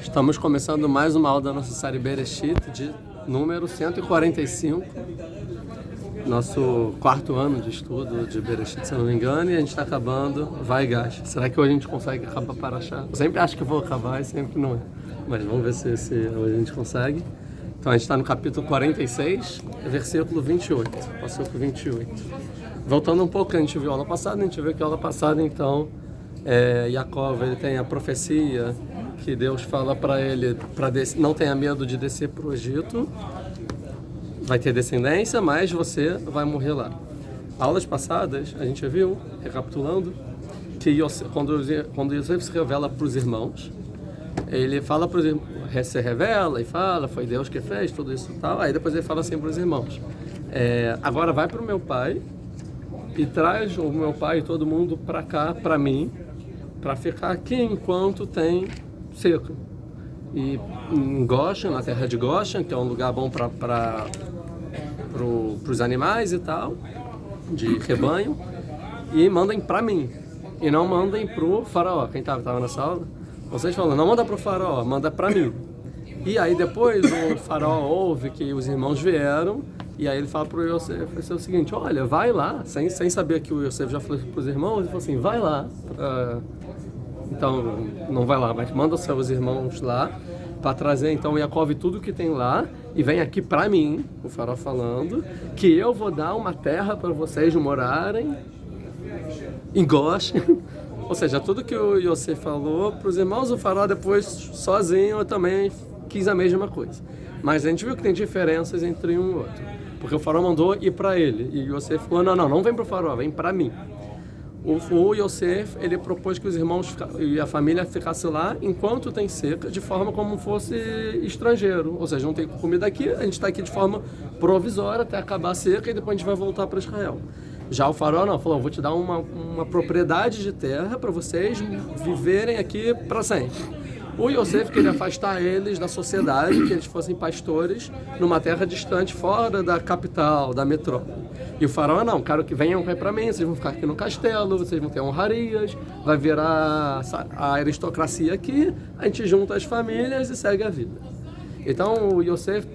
Estamos começando mais uma aula da nossa série Bereshit, de número 145, nosso quarto ano de estudo de Bereshit, se eu não me engano, e a gente está acabando Vaigash. Será que hoje a gente consegue acabar Parashá? Eu sempre acho que vou acabar e sempre não é, mas vamos ver se hoje a gente consegue. Então a gente está no capítulo 46, versículo 28, versículo 28. Voltando um pouco, a gente viu aula passada, a gente viu que aula passada, então, Yaakov, ele tem a profecia que Deus fala para ele, não tenha medo de descer para o Egito, vai ter descendência, mas você vai morrer lá. Aulas passadas, a gente viu, recapitulando, que quando Yosef se revela para os irmãos, ele fala para os irmãos, se revela e fala, foi Deus que fez, tudo isso e tal, aí depois ele fala assim para os irmãos, agora vai para o meu pai e traz o meu pai e todo mundo para cá, para mim, para ficar aqui enquanto tem seca. E em Goshen, na terra de Goshen, que é um lugar bom para os animais e tal, de rebanho, e mandem para mim, e não mandem para o faraó. Quem estava nessa aula? Vocês falam, não manda para o faraó, manda para mim. E aí depois o faraó ouve que os irmãos vieram, e aí ele fala para o Yosef o seguinte, olha, vai lá, sem saber que o Yosef já falou para os irmãos, ele falou assim, vai lá, então não vai lá, mas manda os seus irmãos lá, para trazer então Yaakov tudo que tem lá, e vem aqui para mim, o faraó falando, que eu vou dar uma terra para vocês morarem em Goshen. Ou seja, tudo que o Yosef falou para os irmãos, o faraó depois sozinho também quis a mesma coisa. Mas a gente viu que tem diferenças entre um e outro. Porque o faraó mandou ir para ele. E o Yosef falou, não vem para o faraó, vem para mim. O Yosef, ele propôs que os irmãos e a família ficassem lá enquanto tem seca, de forma como fosse estrangeiro. Ou seja, não tem comida aqui, a gente está aqui de forma provisória até acabar a seca e depois a gente vai voltar para Israel. Já o faraó não, falou, vou te dar uma propriedade de terra para vocês viverem aqui para sempre. O Yosef queria afastar eles da sociedade, que eles fossem pastores numa terra distante, fora da capital, da metrópole. E o faraó não, quero que venham para mim, vocês vão ficar aqui no castelo, vocês vão ter honrarias, vai virar a aristocracia aqui, a gente junta as famílias e segue a vida. Então o Yosef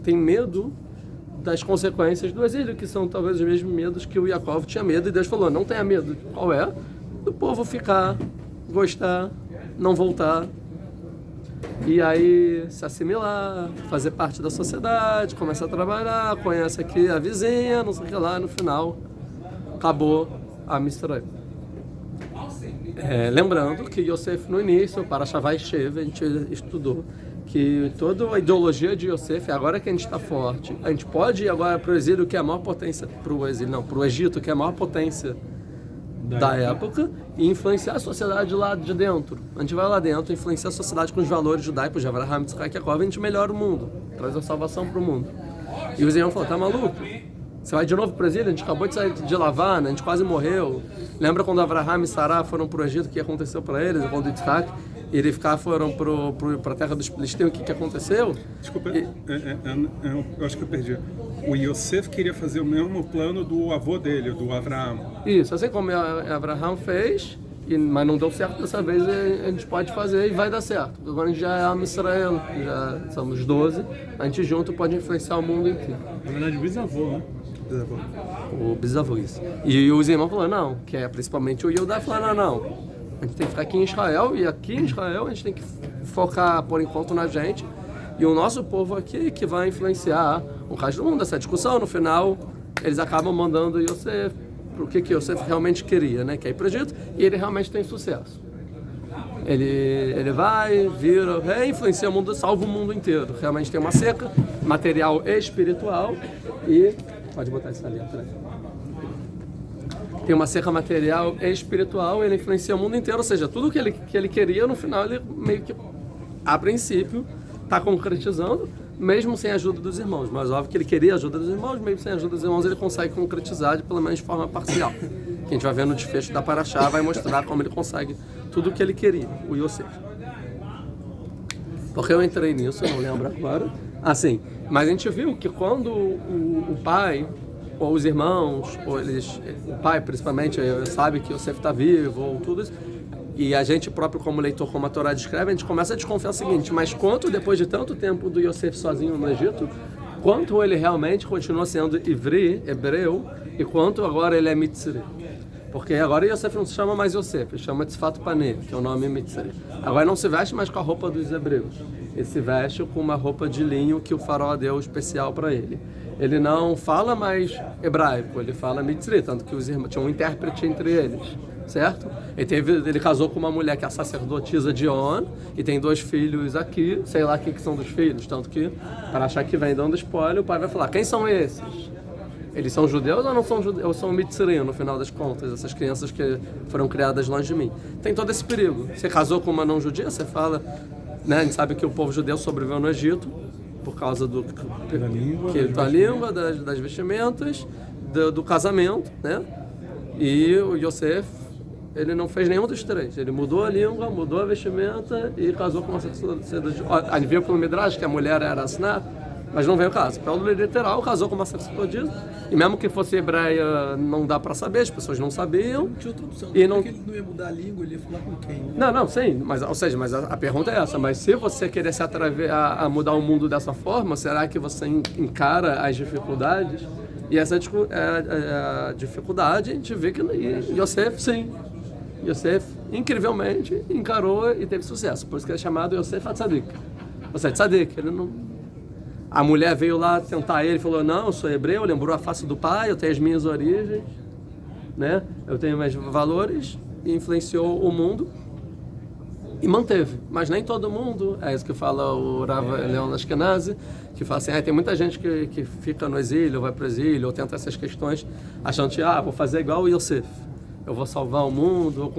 tem medo das consequências do exílio, que são talvez os mesmos medos que o Yaakov tinha medo, e Deus falou, não tenha medo. Qual é? Do povo ficar, gostar, não voltar, e aí se assimilar, fazer parte da sociedade, começar a trabalhar, conhece aqui a vizinha, não sei o que lá, no final, acabou a Mitzrayim. Lembrando que Yosef no início, para Shavai Sheva, a gente estudou que toda a ideologia de Yosef, agora que a gente está forte, a gente pode ir agora para o exílio, que é a maior potência, para o Egito, que é a maior potência da época, e influenciar a sociedade lá de dentro. A gente vai lá dentro, influenciar a sociedade com os valores judaicos de Abraham, Yitzhak e Yaakov, a gente melhora o mundo, traz a salvação para o mundo. E os irmãos falaram, tá maluco? Você vai de novo para o exílio? A gente acabou de sair de Lavana, a gente quase morreu. Lembra quando Abraham e Sará foram para o Egito, o que aconteceu para eles? Quando Yitzhak e Rivka foram para a terra dos Filisteus, o que aconteceu? Desculpa, eu acho que eu perdi. O Yosef queria fazer o mesmo plano do avô dele, do Avraham. Isso, assim como Abraham fez, mas não deu certo dessa vez, a gente pode fazer e vai dar certo. Agora a gente já é a Israel, já somos 12, a gente junto pode influenciar o mundo inteiro. Na verdade, bisavô, né? Bisavô. O bisavô, isso. E os irmãos falaram, não, que é principalmente o Yehudá, falaram, não. A gente tem que ficar aqui em Israel, e aqui em Israel a gente tem que focar por enquanto na gente, e o nosso povo aqui que vai influenciar o resto do mundo. Essa discussão, no final, eles acabam mandando Yosef, o que Yosef realmente queria, né? Que é ir para o Egito, e ele realmente tem sucesso. Ele vai, vira, influencia o mundo, salva o mundo inteiro. Realmente tem uma seca, material e espiritual, e... Pode botar isso ali atrás. Tem uma seca material e espiritual, ele influencia o mundo inteiro, ou seja, tudo que ele queria, no final, ele meio que, a princípio, está concretizando, mesmo sem a ajuda dos irmãos. Mas óbvio que ele queria a ajuda dos irmãos, mesmo sem a ajuda dos irmãos, ele consegue concretizar, pelo menos de forma parcial. Que a gente vai ver no desfecho da Parashá, vai mostrar como ele consegue tudo o que ele queria, o Yosef. Porque eu entrei nisso, eu não lembro agora. Assim, mas a gente viu que quando o pai ou os irmãos, ou o pai principalmente, sabe que Yosef está vivo, ou tudo isso, E a gente próprio, como leitor, como a Torá descreve, a gente começa a desconfiar o seguinte: mas quanto, depois de tanto tempo do Yosef sozinho no Egito, quanto ele realmente continua sendo ivri, hebreu, e quanto agora ele é mitzri? Porque agora Yosef não se chama mais Yosef, ele chama Tzfat Paneh, que é o nome mitzri. Agora não se veste mais com a roupa dos hebreus, ele se veste com uma roupa de linho que o faraó deu especial para ele. Ele não fala mais hebraico, ele fala mitzri, tanto que os irmãos tinham um intérprete entre eles, certo? Ele casou com uma mulher que é a sacerdotisa de On, e tem 2 filhos aqui, sei lá o que são dos filhos, tanto que, para achar que vem dando spoiler, o pai vai falar: quem são esses? Eles são judeus ou não são judeus? Ou são mitzrim, no final das contas, essas crianças que foram criadas longe de mim? Tem todo esse perigo. Você casou com uma não judia, você fala, né? A gente sabe que o povo judeu sobreviveu no Egito por causa da língua, das vestimentas, do casamento, né? E o Yosef, ele não fez nenhum dos 3. Ele mudou a língua, mudou a vestimenta e casou com uma sacerdotisa. A gente viu pelo Midrash que a mulher era Asná, mas não veio o caso. Pelo literal, casou com uma sacerdotisa. E mesmo que fosse hebreia, não dá para saber, as pessoas não sabiam. Não tinha outra opção. E não... Porque ele não ia mudar a língua, ele ia falar com quem? Não, sim. Mas, ou seja, mas a pergunta é essa. Mas se você querer se atrever a mudar o mundo dessa forma, será que você encara as dificuldades? E essa é a dificuldade, a gente vê que Yosef, sim. Yosef, incrivelmente, encarou e teve sucesso. Por isso que é chamado Yosef Atzadik. Ou seja, Tzadik, ele não... A mulher veio lá tentar ele e falou: não, eu sou hebreu, lembrou a face do pai, eu tenho as minhas origens, né? Eu tenho meus valores, e influenciou o mundo e manteve. Mas nem todo mundo, é isso que fala o Rav Leon Ashkenazi, que fala assim: tem muita gente que fica no exílio, vai para o exílio, ou tenta essas questões, achando que, vou fazer igual o Yosef, eu vou salvar o mundo,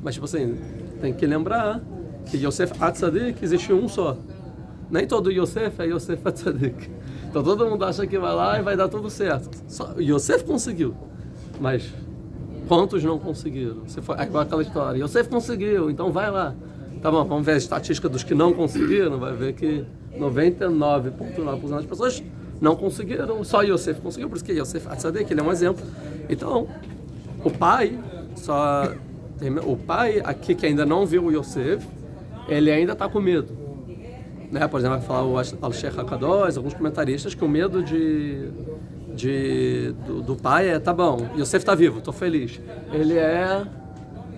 mas tipo assim, tem que lembrar que Yosef Atzadik existe um só. Nem todo Yosef é Yosef Atzadik. Então todo mundo acha que vai lá e vai dar tudo certo. Só Yosef conseguiu, mas quantos não conseguiram? É igual aquela história: Yosef conseguiu, então vai lá. Tá bom, vamos ver a estatística dos que não conseguiram, vai ver que 99,9% das pessoas não conseguiram, só Yosef conseguiu, por isso que Yosef Atzadik, ele é um exemplo. Então, o pai aqui que ainda não viu o Yosef, ele ainda está com medo. Né? Por exemplo, vai falar o Al-Sheikh HaKadosh, alguns comentaristas, que o medo do pai é: tá bom, Yosef está vivo, estou feliz. Ele é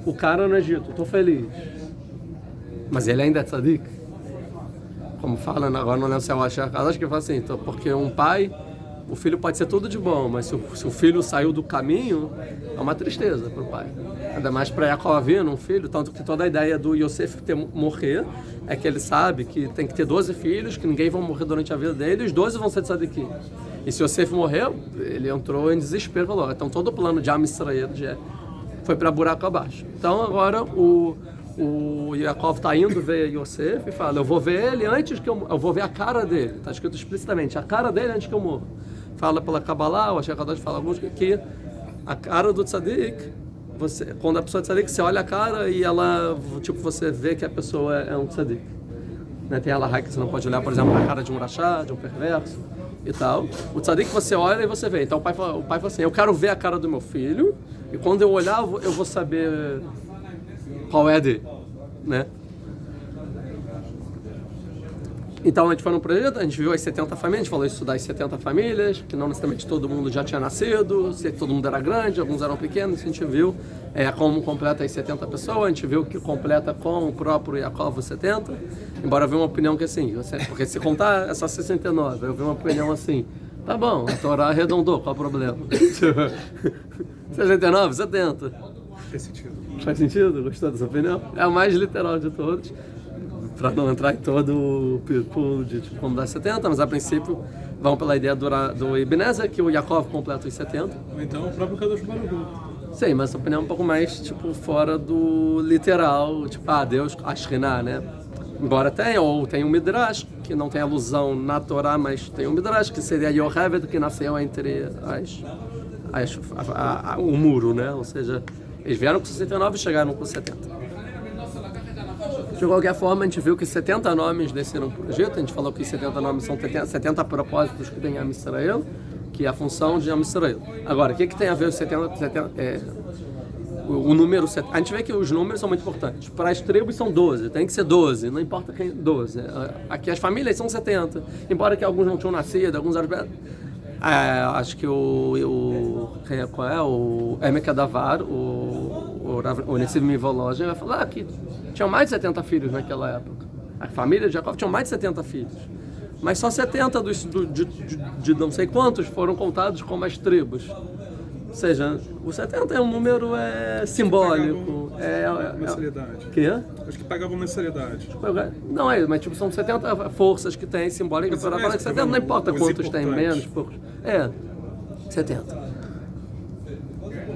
o cara no Egito, estou feliz. Mas ele ainda é tzadik. Como fala, agora não lembro se é o Al-Sheikh HaKadosh, que fala assim: então, porque um pai, o filho pode ser tudo de bom, mas se o filho saiu do caminho, é uma tristeza para o pai. Ainda mais para Yaakov um filho, tanto que toda a ideia do Yosef morrer é que ele sabe que tem que ter 12 filhos, que ninguém vai morrer durante a vida dele, e os 12 vão ser de tzadikim. E se Yosef morreu, ele entrou em desespero e falou: então todo o plano de Am Yisrael foi para buraco abaixo. Então agora o Yaakov está indo ver Yosef e fala: eu vou ver ele antes que eu vou ver a cara dele. Está escrito explicitamente: a cara dele antes que eu morra. Fala pela Kabbalah, o Sheikh HaKadosh fala alguns que a cara do tzadik, quando a pessoa é tzadik, você olha a cara e ela, tipo, você vê que a pessoa é um tzadik. Né? Tem ela que você não pode olhar, por exemplo, a cara de um rachá, de um perverso e tal. O tzadik você olha e você vê. Então o pai fala assim: eu quero ver a cara do meu filho, e quando eu olhar eu vou saber qual é a dele, né? Então a gente foi no projeto, a gente viu as 70 famílias, a gente falou isso das 70 famílias, que não necessariamente todo mundo já tinha nascido, se todo mundo era grande, alguns eram pequenos. A gente viu como completa as 70 pessoas, a gente viu que completa com o próprio Yaakov os 70, embora eu vi uma opinião que assim, porque se contar é só 69, eu vi uma opinião assim: tá bom, a Torá arredondou, qual o problema? 69, 70. Faz sentido. Faz sentido? Gostou dessa opinião? É a mais literal de todos, para não entrar em todo o pulo de como dar 70, mas a princípio vão pela ideia do Ibn Ezra, que o Yaakov completa os 70. Então o próprio Kadosh Baruch Hu. Sim, mas essa opinião é um pouco mais tipo fora do literal, tipo, Deus, a Shekhinah, né? Embora tenha, ou tem um Midrash, que não tem alusão na Torá, mas tem um Midrash, que seria Yocheved, que nasceu entre o muro, né? Ou seja, eles vieram com 69 e chegaram com 70. De qualquer forma, a gente viu que 70 nomes desceram para o Egito. A gente falou que 70 nomes são 70 propósitos que tem Am Yisrael, que é a função de Am Yisrael. Agora, o que tem a ver os 70 o número... A gente vê que os números são muito importantes. Para as tribos são 12, tem que ser 12, não importa quem... 12. Aqui as famílias são 70, embora que alguns não tinham nascido, alguns eram... acho que qual é? O Emek Adavar, o Nessiv Mivolozhin, vai falar que tinham mais de 70 filhos naquela época. A família de Jacob tinha mais de 70 filhos. Mas só 70 de não sei quantos foram contados como as tribos. Ou seja, o 70 é um número simbólico. Mensalidade. Quê? Acho que pagavam mensalidade. Não mas tipo, são 70 forças que tem simbólicas. Para falar que 70 não importa quantos tem, menos, poucos. 70.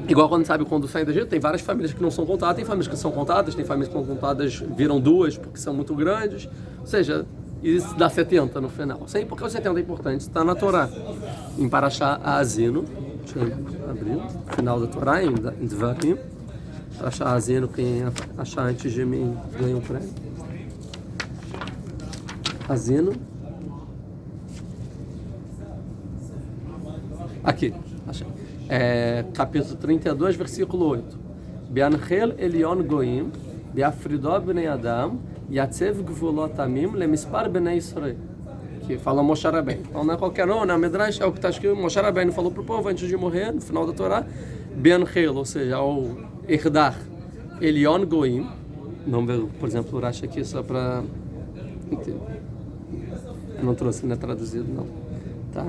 Igual quando sabe quando sai do Egito, tem várias famílias que não são contadas, tem famílias que são contadas, tem famílias que são contadas, viram 2 porque são muito grandes. Ou seja, isso dá 70 no final. Sim, porque o 70 é importante, está na Torá. Em Parashá Azino, deixa eu abrir, final da Torá, em Devarim. Parashá Azino, quem achar antes de mim ganha um prêmio. Azino. Aqui, achei. Capítulo 32, versículo 8. Bianchel Elion Goim, Biafridó Bnei Adam, Yatzev Gvulotamim, Lemispar Bnei Israel. Que fala Moshe Rabbeinu. Então não é qualquer um, na Midrash é o que está escrito. Moshe Rabbeinu falou para o povo antes de morrer, no final da Torá, Bianchel, ou seja, o herdar Elion Goim. Vamos ver, por exemplo, o Rashi aqui só para... Eu não trouxe, não é traduzido, não. Tá?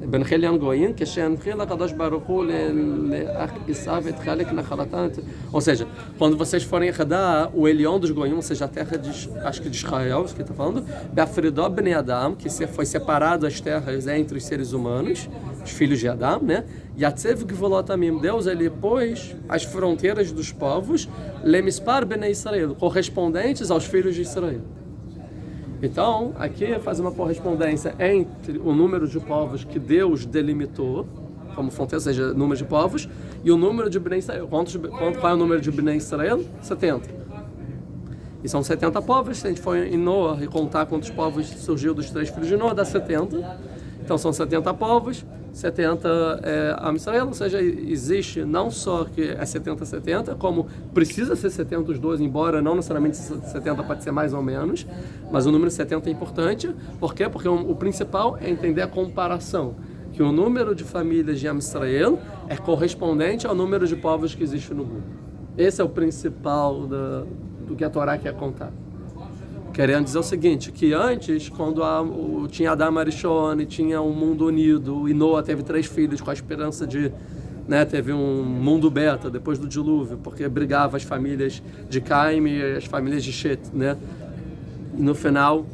בנחל ין גויים, כשהנחיל הקדוש ברוך הוא לאח עשיו את חלק נחלתם. Ou seja, quando vocês forem herdar o Elion dos Goim, ou seja, a terra acho que de Israel, isso que está falando, Beafridó Bnei Adam, que foi separado as terras entre os seres humanos, os filhos de Adão, né? Yatzev Gvulotamim, Deus ele pôs as fronteiras dos povos, Lemispar Bnei Israel, correspondentes aos filhos de Israel. Então, aqui faz uma correspondência entre o número de povos que Deus delimitou, como fronteira, ou seja, número de povos, e o número de Bnei Israel. Qual é o número de Bnei Israel? 70. E são 70 povos. Se a gente for em Noah e contar quantos povos surgiu dos 3 filhos de Noah, dá 70. Então são 70 povos, 70 Am Israel, ou seja, existe não só que é 70-70, como precisa ser 70 os dois, embora não necessariamente 70 pode ser mais ou menos, mas o número 70 é importante. Por quê? Porque o principal é entender a comparação, que o número de famílias de Am Israel é correspondente ao número de povos que existe no mundo. Esse é o principal do que a Torá quer contar. Querendo dizer o seguinte, que antes, quando tinha Adam Arishon, tinha um mundo unido, e Noah teve 3 filhos com a esperança de... teve um mundo beta depois do dilúvio, porque brigava as famílias de Caim e as famílias de Shet, né? E no final,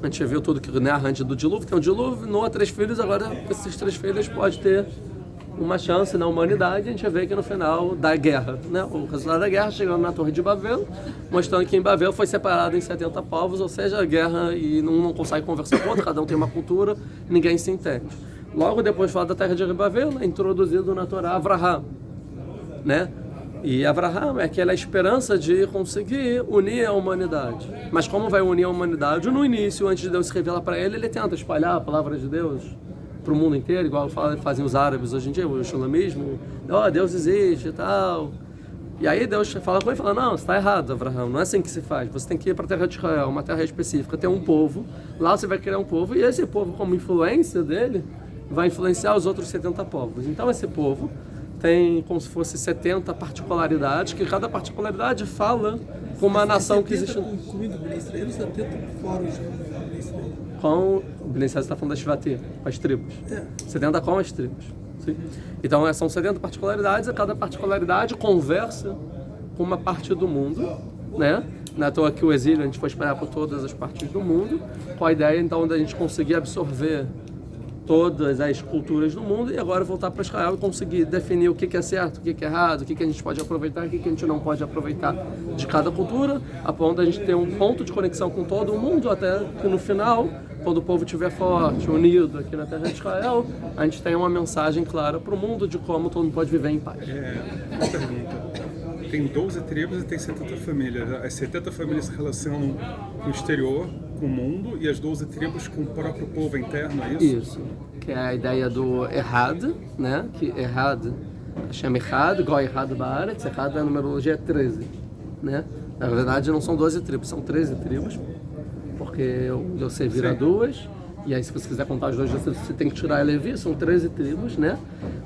a gente viu tudo que narra antes do dilúvio, tem um dilúvio, Noah 3 filhos, agora esses 3 filhos podem ter uma chance na humanidade. A gente vê que no final da guerra, né? O resultado da guerra chegando na Torre de Babel, mostrando que em Babel foi separado em 70 povos, ou seja, a guerra e não consegue conversar com o outro, cada um tem uma cultura, ninguém se entende. Logo depois de falar da Terra de Babel, é introduzido na Torá Avraham, né? E Avraham é aquela esperança de conseguir unir a humanidade. Mas como vai unir a humanidade? No início, antes de Deus se revelar para ele tenta espalhar a palavra de Deus para o mundo inteiro, igual fazem os árabes hoje em dia, o islamismo, Deus existe e tal. E aí Deus fala com ele e fala, não, você está errado, Abraão, não é assim que se faz, você tem que ir para a terra de Israel, uma terra específica, tem um povo, lá você vai criar um povo, e esse povo, como influência dele, vai influenciar os outros 70 povos. Então esse povo tem como se fosse 70 particularidades, que cada particularidade fala com uma nação que existe... Incluindo o Bnei Israel, 70 fora os Bnei Israel. Com o Bnei Israel está falando da Shvatim, com as tribos. 70 com as tribos. Sim? Então são 70 particularidades, e cada particularidade conversa com uma parte do mundo, né? Não é à toa que o exílio a gente foi espalhar por todas as partes do mundo, com a ideia então da gente conseguir absorver todas as culturas do mundo e agora voltar para Israel e conseguir definir o que é certo, o que é errado, o que a gente pode aproveitar, o que a gente não pode aproveitar de cada cultura, a ponto de a gente ter um ponto de conexão com todo o mundo, até que no final, quando o povo estiver forte, unido aqui na terra de Israel, a gente tem uma mensagem clara para o mundo de como todo mundo pode viver em paz. Uma pergunta. Tem 12 tribos e tem 70 famílias. As 70 famílias se relacionam com o exterior, com o mundo, e as 12 tribos com o próprio povo interno, é isso? Isso, que é a ideia do Errad, né? Que Errad Hashem Echad, Goi Echad Baaretz, Echad a numerologia é 13, né? Na verdade não são 12 tribos, são 13 tribos, porque o Yosef vira duas, e aí se você quiser contar os dois Yosef, você tem que tirar a Levi, são 13 tribos, né?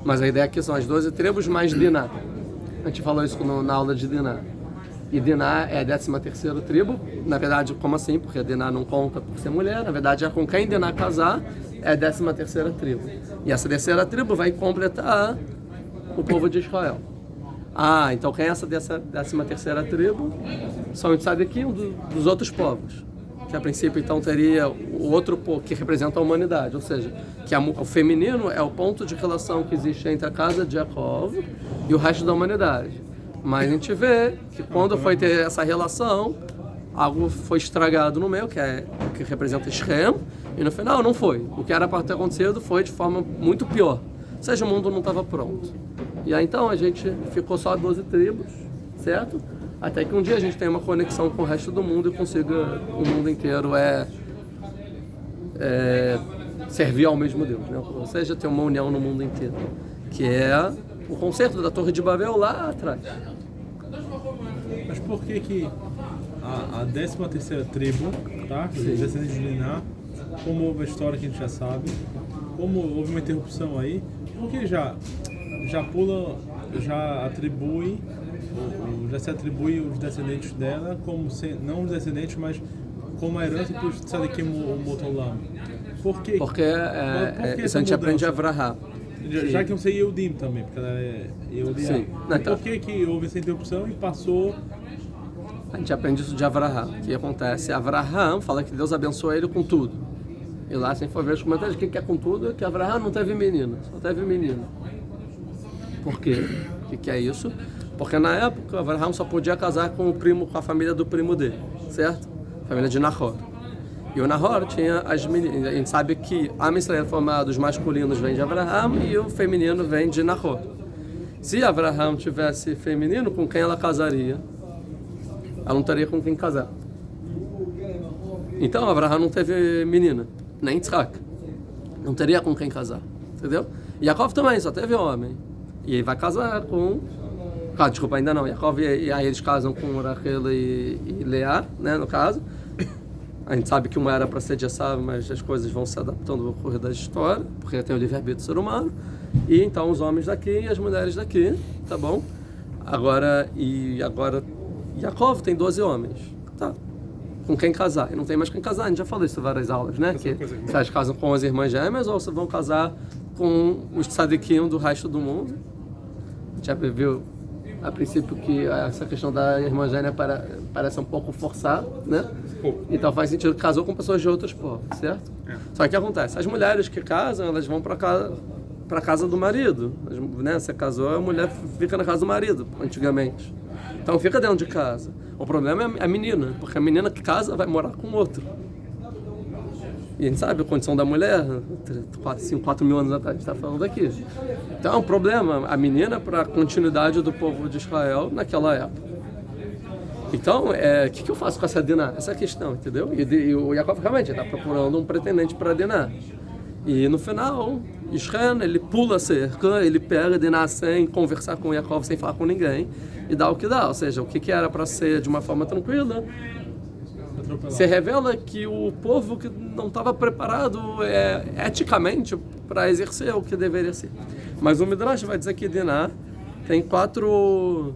Mas a ideia aqui são as 12 tribos mais Diná. A gente falou isso na aula de Diná. E Diná é a 13ª tribo, na verdade, como assim? Porque a Diná não conta por ser mulher, na verdade é com quem Diná casar, é a 13ª tribo. E essa terceira tribo vai completar o povo de Israel. Ah, então quem é essa 13ª tribo? São os tzadikim dos outros povos. Que a princípio então teria o outro povo que representa a humanidade, ou seja, que o feminino é o ponto de relação que existe entre a casa de Jacob e o resto da humanidade. Mas a gente vê que quando foi ter essa relação, algo foi estragado no meio, que representa Shem, e no final não foi. O que era para ter acontecido foi de forma muito pior. Ou seja, o mundo não estava pronto. E aí então a gente ficou só 12 tribos, certo? Até que um dia a gente tenha uma conexão com o resto do mundo e consiga o mundo inteiro servir ao mesmo Deus, né? Ou seja, ter uma união no mundo inteiro, que é o concerto da Torre de Babel lá atrás. Mas por que a 13ª tribo, tá? Os descendentes de Diná, como houve a história que a gente já sabe, como houve uma interrupção aí, por que já se atribui os descendentes dela como não os descendentes, mas como a herança para os tzadikim Motolam? Por quê? Porque isso a gente aprende de Avraham. Já que não sei Yehudim também, porque ela é Yehudim. Sim. Por que houve essa interrupção e passou? A gente aprende isso de Avraham. O que acontece? Avraham fala que Deus abençoa ele com tudo. E lá, se a gente for ver os comentários, o que é com tudo? É que Avraham não teve menina, só teve menino. Por quê? O que é isso? Porque na época, Avraham só podia casar com a família do primo dele, certo? A família de Nahor. E o Nahor tinha as meninas. A gente sabe que a Israel formada dos masculinos vem de Avraham e o feminino vem de Nahor. Se Avraham tivesse feminino, com quem ela casaria? Ela não teria com quem casar. Então, Avraham não teve menina, nem Yitzhak. Não teria com quem casar, entendeu? E Yaakov também, só teve homem. E ele vai casar com... Ah, desculpa, ainda não. Yaakov e aí eles casam com Rachel e Leá, né, no caso. A gente sabe que uma era para ser de Esav, mas as coisas vão se adaptando ao correr da história, porque tem o livre-arbítrio do ser humano. E então os homens daqui e as mulheres daqui, tá bom? Agora Yaakov tem 12 homens, tá? Com quem casar? E não tem mais quem casar, a gente já falou isso em várias aulas, né? Que elas casam com as irmãs gêmeas ou vão casar com os tzadikim do resto do mundo. A gente já viu a princípio que essa questão da irmã gêmea parece um pouco forçada, né? Então faz sentido que casou com pessoas de outros povos, certo? Só que o que acontece? As mulheres que casam, elas vão para casa do marido, né? Você casou, a mulher fica na casa do marido, antigamente. Então fica dentro de casa. O problema é a menina, porque a menina que casa vai morar com outro. E a gente sabe a condição da mulher, 4 mil anos atrás, a gente está falando aqui. Então é um problema, a menina para a continuidade do povo de Israel naquela época. Então, o que eu faço com essa Diná? Essa é a questão, entendeu? E o Yaakov realmente está procurando um pretendente para Diná. E no final, Shem, ele pula a cerca, ele pega Diná sem conversar com Yaakov, sem falar com ninguém, e dá o que dá. Ou seja, o que era para ser de uma forma tranquila, se revela que o povo que não estava preparado eticamente para exercer o que deveria ser. Mas o Midrash vai dizer que Diná tem quatro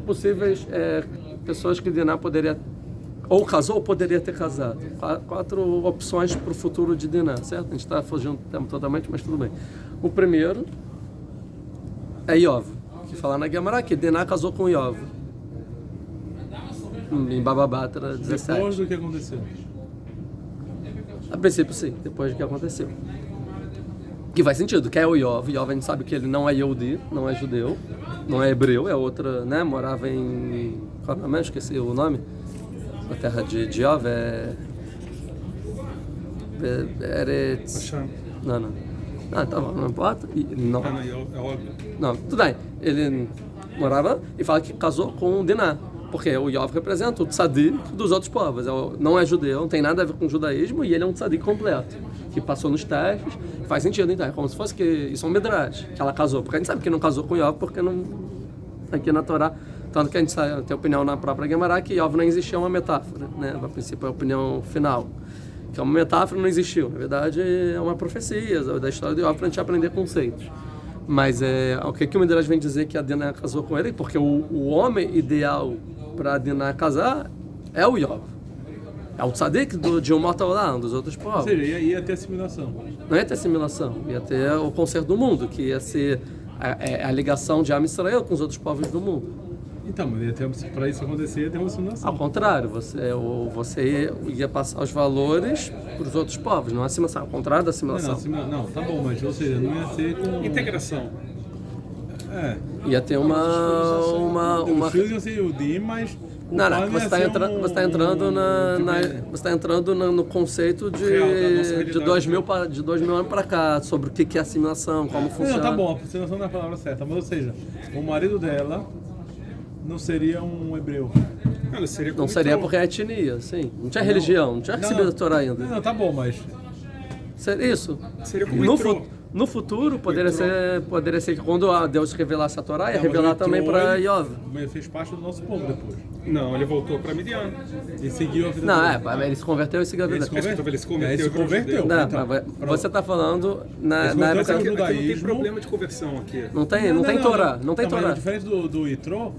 possíveis pessoas que Diná poderia ou casou ou poderia ter casado. 4 opções para o futuro de Diná, certo? A gente está fugindo do tema totalmente, mas tudo bem. O primeiro é Iov, que fala na Gemara que Diná casou com Iov. Em Baba Batra 17. Depois do que aconteceu? A princípio, sim, depois do que aconteceu. Que faz sentido, que é o Iov. Iov a gente sabe que ele não é Yehudi, não é judeu, não é hebreu, é outra, né? Morava em... Qual é o nome? Esqueci o nome. A terra de Iov Eretz... Não. Ah, tá bom, não importa. Não. É óbvio. Não, tudo bem. Ele morava e fala que casou com Diná. Porque o Yov representa o tzadik dos outros povos. Não é judeu, não tem nada a ver com o judaísmo, e ele é um tzadik completo, que passou nos testes. Faz sentido, então. É como se fosse que isso é um midrash, que ela casou. Porque a gente sabe que não casou com Yov, porque não... Aqui na Torá, tanto que a gente tem opinião na própria Gemara que Yov não existia, é uma metáfora, né? A princípio é a opinião final. Que é uma metáfora, não existiu. Na verdade, é uma profecia da história de Yov para a gente aprender conceitos. Mas o que o Midrash vem dizer que a Dinah casou com ele? Porque o homem ideal para a Dinah casar é o Yov. É o tzadik de um Olam, dos outros povos. Ou seja, ia ter assimilação. Não ia ter assimilação, ia ter o conserto do mundo, que ia ser a ligação de Am Israel com os outros povos do mundo. Então, mas para isso acontecer, ia ter uma assimilação. Ao contrário, você ia passar os valores para os outros povos, não a assimilação, ao contrário da assimilação. Não, tá bom, mas ou seja, não ia ser com... Integração. Ia ter Os filhos iam ser Yudim, mas... Não, você está entrando no conceito de 2000 anos para cá, sobre o que é assimilação, como funciona. Não, tá bom, a assimilação não é a palavra certa, mas ou seja, o marido dela não seria um hebreu. Não seria porque é etnia, sim. Não tinha religião, não tinha recebido a Torá ainda. Não, tá bom, mas... Isso. Seria como no futuro, poderia ser que quando Deus revelasse a Torá, ia revelar também para Yov. Ele fez parte do nosso povo depois. Não, ele voltou para Midian. E seguiu a vida dele. Ele se converteu e seguiu a vida dele. Ele se converteu. Não, então, você está falando na época... Aqui não tem problema de conversão aqui. Não tem Torá. Não tem Torá. Mas diferente do Itrô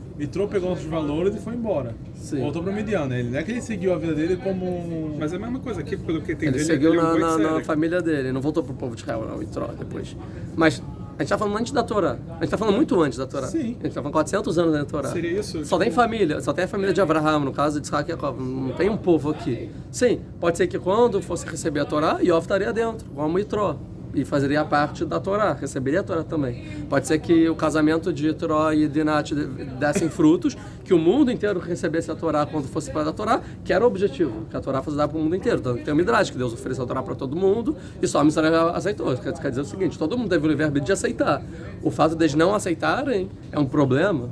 pegou nossos valores e foi embora. Sim. Voltou para Midian, né? Não é que ele seguiu a vida dele como... Mas é a mesma coisa aqui, pelo que tem Ele seguiu na família dele, não voltou para o povo de Israel, não, Itró, depois. Mas a gente está falando antes da Torá. A gente está falando muito antes da Torá. Sim. A gente está falando 400 anos da Torá. Seria isso? Só tem família, só tem a família de Abraham, no caso de Isaac e Jacob. Não tem um povo aqui. Sim, pode ser que quando fosse receber a Torá, Yov estaria dentro, como Itró. E fazeria parte da Torá, receberia a Torá também. Pode ser que o casamento de Itró e Dinat dessem frutos, que o mundo inteiro recebesse a Torá quando fosse para a Torá, que era o objetivo, que a Torá fosse dar para o mundo inteiro. Então tem o Midrash, que Deus ofereceu a Torá para todo mundo, e só a Israel aceitou. Quer dizer o seguinte, todo mundo teve o livre-arbítrio de aceitar. O fato deles não aceitarem é um problema,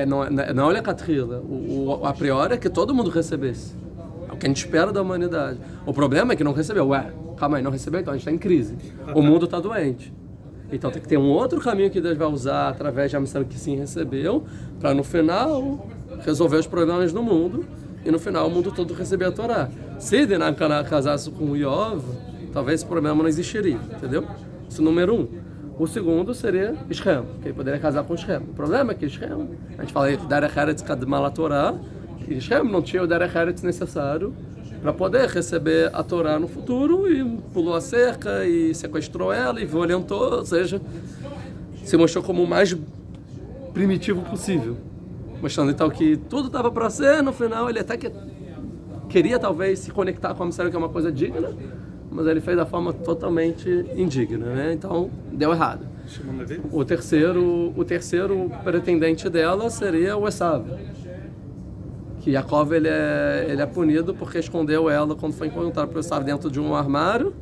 não é lecatrila. A priori é que todo mundo recebesse. É o que a gente espera da humanidade. O problema é que não recebeu. Calma aí, não recebeu, então a gente está em crise. O mundo está doente. Então tem que ter um outro caminho que Deus vai usar através de missão que sim recebeu, para no final resolver os problemas do mundo e no final o mundo todo receber a Torá. Se Dinah casasse com o Yov, talvez esse problema não existiria, entendeu? Isso é o número 1. O segundo seria Shem, que ele poderia casar com Shem. O problema é que Shem, a gente fala de Derech Eretz Kadma la Torá, e Shem não tinha o Derech Eretz necessário para poder receber a Torá no futuro, e pulou a cerca e sequestrou ela e violentou, ou seja, se mostrou como o mais primitivo possível, mostrando então que tudo estava para ser. No final ele até que queria talvez se conectar com a missão, que é uma coisa digna, mas ele fez da forma totalmente indigna, né? Então deu errado. O terceiro pretendente dela seria o Esav, que Jacob ele é punido porque escondeu ela quando foi encontrado por Esav dentro de um armário,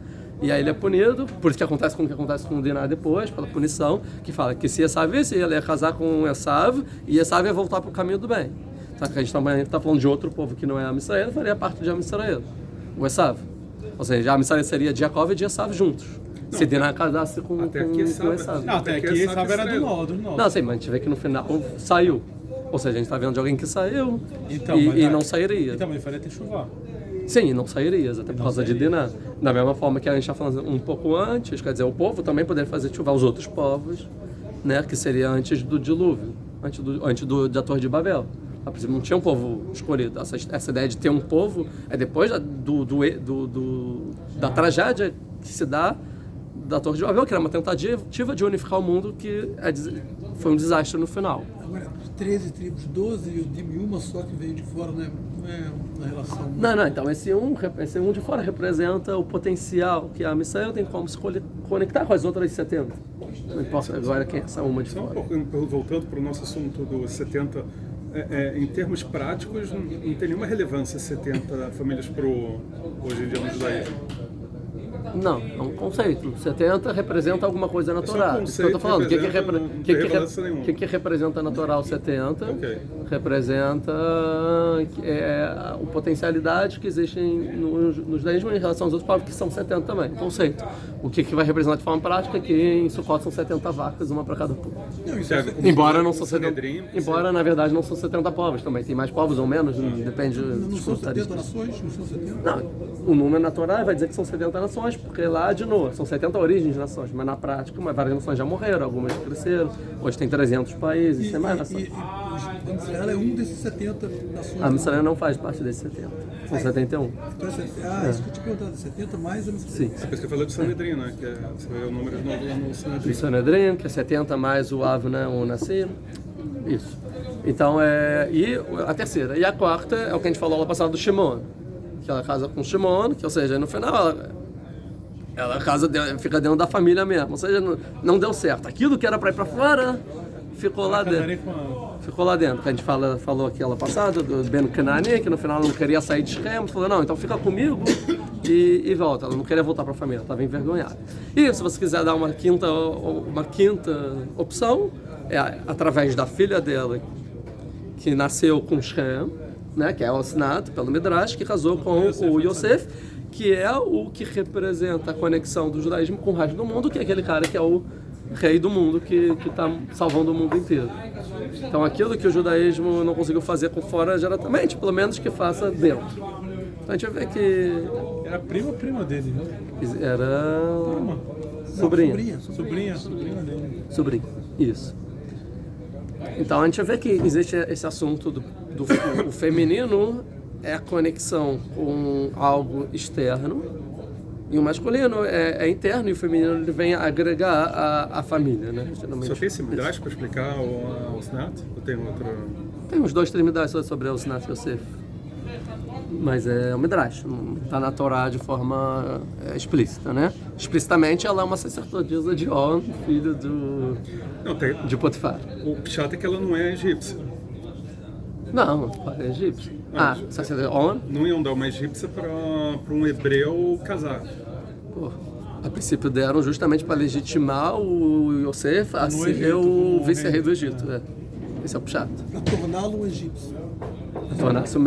e aí ele é punido, por isso que acontece com o Dinah depois, pela punição, que fala que se Esav visse, ele ia casar com Esav, e Esav ia voltar para o caminho do bem. Só que a gente também está falando de outro povo que não é Am Israel, faria parte de Am Israel, o Esav. Ou seja, Am Israel seria de Jacob e de Esav juntos. Não, se Dinah casasse com Esav. Não, até aqui Esav era do norte. Não, sim, mas a gente vê que no final saiu. Ou seja, a gente está vendo de alguém que saiu então, e não sairia. Então, mas faria ter chuva. Sim, e não sairia, até por causa de Dinah. Da mesma forma que a gente está falando um pouco antes, quer dizer, o povo também poderia fazer chuva os outros povos, né, que seria antes do dilúvio, antes da Torre de Babel. Não tinha um povo escolhido. Essa ideia de ter um povo é depois da tragédia que se dá da Torre de Babel, que era uma tentativa de unificar o mundo, que foi um desastre no final. Agora, 13 tribos, 12 e o Dim, uma só que veio de fora, né? Não é uma relação... Não, então esse um de fora representa o potencial que a missão tem como se conectar com as outras 70. Não importa agora quem é essa uma de fora. Voltando para o nosso assunto dos 70, em termos práticos, não tem nenhuma relevância 70 famílias hoje em dia no judaísmo. Não, é um conceito. 70 representa alguma coisa na É só Torá. um Isso que eu tô falando. O que representa nenhuma. que representa na Torá o 70? Ok. Representa a potencialidade que existe no judaísmo em relação aos outros povos, que são 70 também. Conceito. O que vai representar de forma prática é que em Sukkot são 70 vacas, uma para cada povo. Não, isso Serve como Embora não são Sanedrim, 70, embora na verdade não são 70 povos também. Tem mais povos ou menos, depende não dos são 70 comentaristas. nações, não são 70. Não, o número na Torá vai dizer que são 70 nações, porque lá de novo, são 70 origens de nações, mas na prática, várias nações já morreram, algumas cresceram, hoje tem 300 países, tem mais nações. Israel é um desses 70 nações. A Israel não faz parte desses 70, são 71. Então, isso que eu te perguntando, 70 mais a Mitzrayim. Sim. É por isso que eu falei do Sanedrim, né? Que você vê o número de novo lá no Sanedrim. O Sanedrim, que é 70 mais o Avna, o Nassim. Isso. Então, e a terceira. E a quarta é o que a gente falou lá passado do Shimon. Que ela casa com o Shimon, que, ou seja, no final ela casa, fica dentro da família mesmo. Ou seja, não deu certo. Aquilo que era para ir para fora, ficou lá dentro. Ficou lá dentro. Que a gente falou aquela passada do Ben Kanani, que no final não queria sair de Shem. Falou, não, então fica comigo e volta. Ela não queria voltar para a família, estava envergonhada. E se você quiser dar uma quinta opção, é através da filha dela, que nasceu com Shem, né, que é o Osnat, pelo Midrash, que casou com o Yosef, que é o que representa a conexão do judaísmo com o resto do mundo, que é aquele cara que é o rei do mundo, que está salvando o mundo inteiro. Então aquilo que o judaísmo não conseguiu fazer com fora diretamente, pelo menos que faça dentro. Então a gente vai ver que... Era prima dele, né? Era... Sobrinha. Sobrinha dele. Sobrinha, isso. Então a gente vê que existe esse assunto do o feminino é a conexão com algo externo e o masculino é interno e o feminino ele vem agregar a família, né? Geralmente. Só tem esse Midrash para explicar o Osnat? Ou tem outro? Tem uns 2, 3 Midrash sobre o Osnat Yosef. Mas é um Midrash, não está na Torá de forma explícita, né? Explicitamente ela é uma sacerdotisa de On, filho de Potifar. O Pshat é que ela não é egípcia. Não, é egípcio. Sacerdotisa On? Não iam dar uma egípcia para um hebreu casar. Pô, a princípio deram justamente para legitimar o Yosef a ser o vice-rei do Egito. Esse é o Pshat. Para torná-lo um egípcio. Tornar-se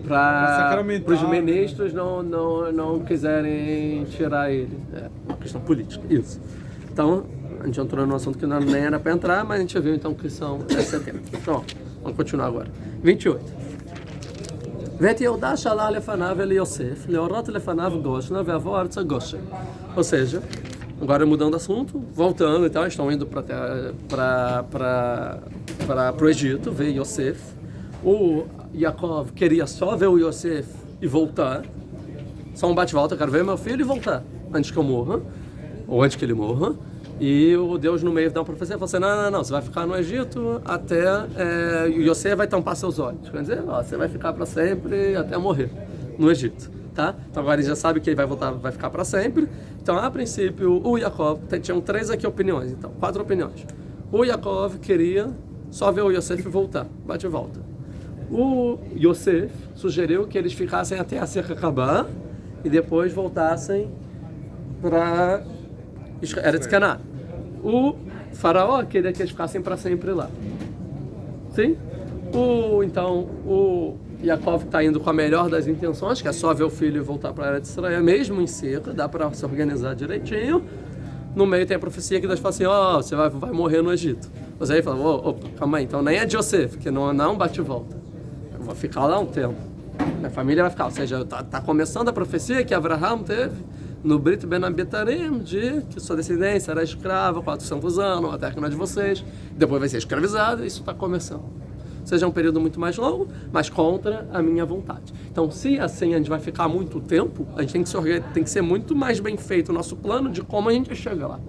para os ministros não quiserem tirar ele. É uma questão política, isso. Então, a gente entrou num assunto que nem era para entrar, mas a gente viu então que são 70. Então, vamos continuar agora. 28. ואת יהודה שאלה לפניו אל יוסף, להורות לפניו גושנה ועבור ארצה גושן. Ou seja, agora mudando de assunto, voltando então, estão indo para o Egito, ver Yosef. O Yaakov queria só ver o Yosef e voltar. Só um bate-volta, quero ver meu filho e voltar, antes que eu morra, ou antes que ele morra. E o Deus no meio da profecia falou assim, não, você vai ficar no Egito até o Yosef vai tampar seus olhos. Quer dizer, você vai ficar para sempre até morrer no Egito, tá? Então agora ele já sabe que ele vai voltar, vai ficar para sempre. Então a princípio o Yaakov, tinham 3 aqui opiniões, então 4 opiniões. O Yaakov queria só ver o Yosef e voltar, bate e volta. O Yosef sugeriu que eles ficassem até a cerca acabar e depois voltassem para Eretz Canaã. O faraó queria que eles ficassem para sempre lá. Sim? Então, o Yaakov está indo com a melhor das intenções, que é só ver o filho e voltar para Eretz Israel, mesmo em seca, dá para se organizar direitinho. No meio tem a profecia que Deus fala assim, você vai morrer no Egito. Você aí fala, calma aí, então nem é Yosef, que não é um bate e volta. Eu vou ficar lá um tempo. Minha família vai ficar, ou seja, está começando a profecia que Abraham teve no Brit Ben Abitarim, de que sua descendência era escrava 400 anos, a terra que não é de vocês, depois vai ser escravizada, isso está começando. Ou seja, é um período muito mais longo, mas contra a minha vontade. Então, se assim a gente vai ficar muito tempo, a gente tem que ser muito mais bem feito o nosso plano de como a gente chega lá.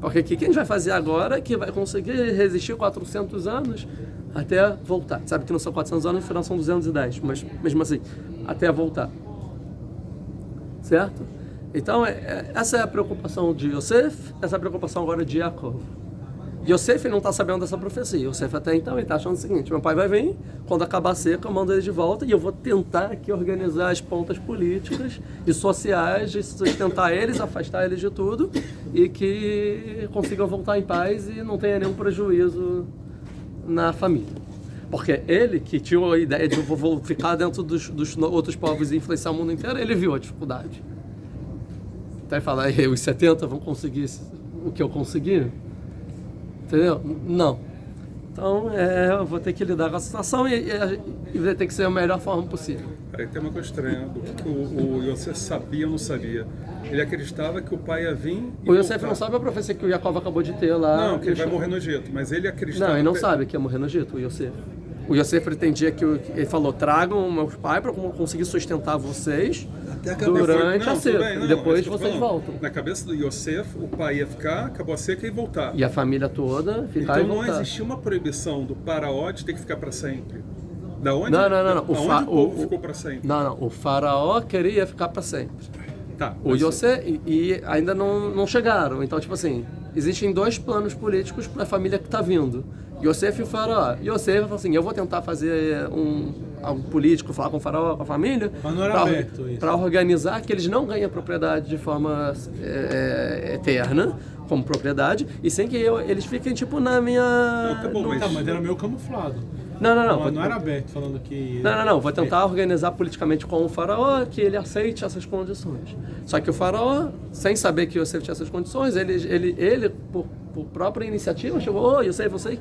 Porque o que a gente vai fazer agora é que vai conseguir resistir 400 anos até voltar. Sabe que não são 400 anos, no final são 210, mas mesmo assim, até voltar. Certo? Então, essa é a preocupação de Yosef, essa é a preocupação agora de Yaakov. Yosef não está sabendo dessa profecia. Yosef até então ele está achando o seguinte: meu pai vai vir, quando acabar a seca eu mando ele de volta e eu vou tentar aqui organizar as pontas políticas e sociais de sustentar eles, afastar eles de tudo e que consigam voltar em paz e não tenha nenhum prejuízo na família. Porque ele, que tinha a ideia de eu vou ficar dentro dos outros povos e influenciar o mundo inteiro, ele viu a dificuldade. Então ele fala: os 70 vão conseguir o que eu consegui? Entendeu? Não. Então, eu vou ter que lidar com a situação e vai ter que ser a melhor forma possível. Aí tem uma coisa estranha, do que o Yosef sabia ou não sabia. Ele acreditava que o pai ia vir e o Yosef voltar. não sabe a profecia que o Jacob acabou de ter lá. Não, que ele vai morrer no Egito, mas ele acreditava... Não, ele não sabe que ia morrer no Egito, o Yosef. O Yosef pretendia que ele falou: tragam meus pais para conseguir sustentar vocês Até a durante a tudo seca. bem, não, E depois é isso que eu tô vocês falando. voltam. Na cabeça do Yosef, o pai ia ficar, acabou a seca e voltar. E a família toda ficar Então e não voltar. existia uma proibição do faraó de ter que ficar para sempre. Da onde, Não. Da onde o povo ficou para sempre? Não. O faraó queria ficar para sempre. Tá. O Yosef e ainda não chegaram. Então, tipo assim, existem dois planos políticos para a família que está vindo. Yosef e o faraó. Yosef falou assim: eu vou tentar fazer algo político, falar com o faraó, com a família, Mas não era aberto isso. para organizar que eles não ganhem a propriedade de forma eterna, como propriedade, e sem que eles fiquem, tipo, na minha... Não, tá bom, Mas era meio camuflado. Não. Não era aberto, falando que... Não. Vou tentar organizar politicamente com o faraó que ele aceite essas condições. Só que o faraó, sem saber que Yosef tinha essas condições, ele por própria iniciativa, chegou: ô, Yosef,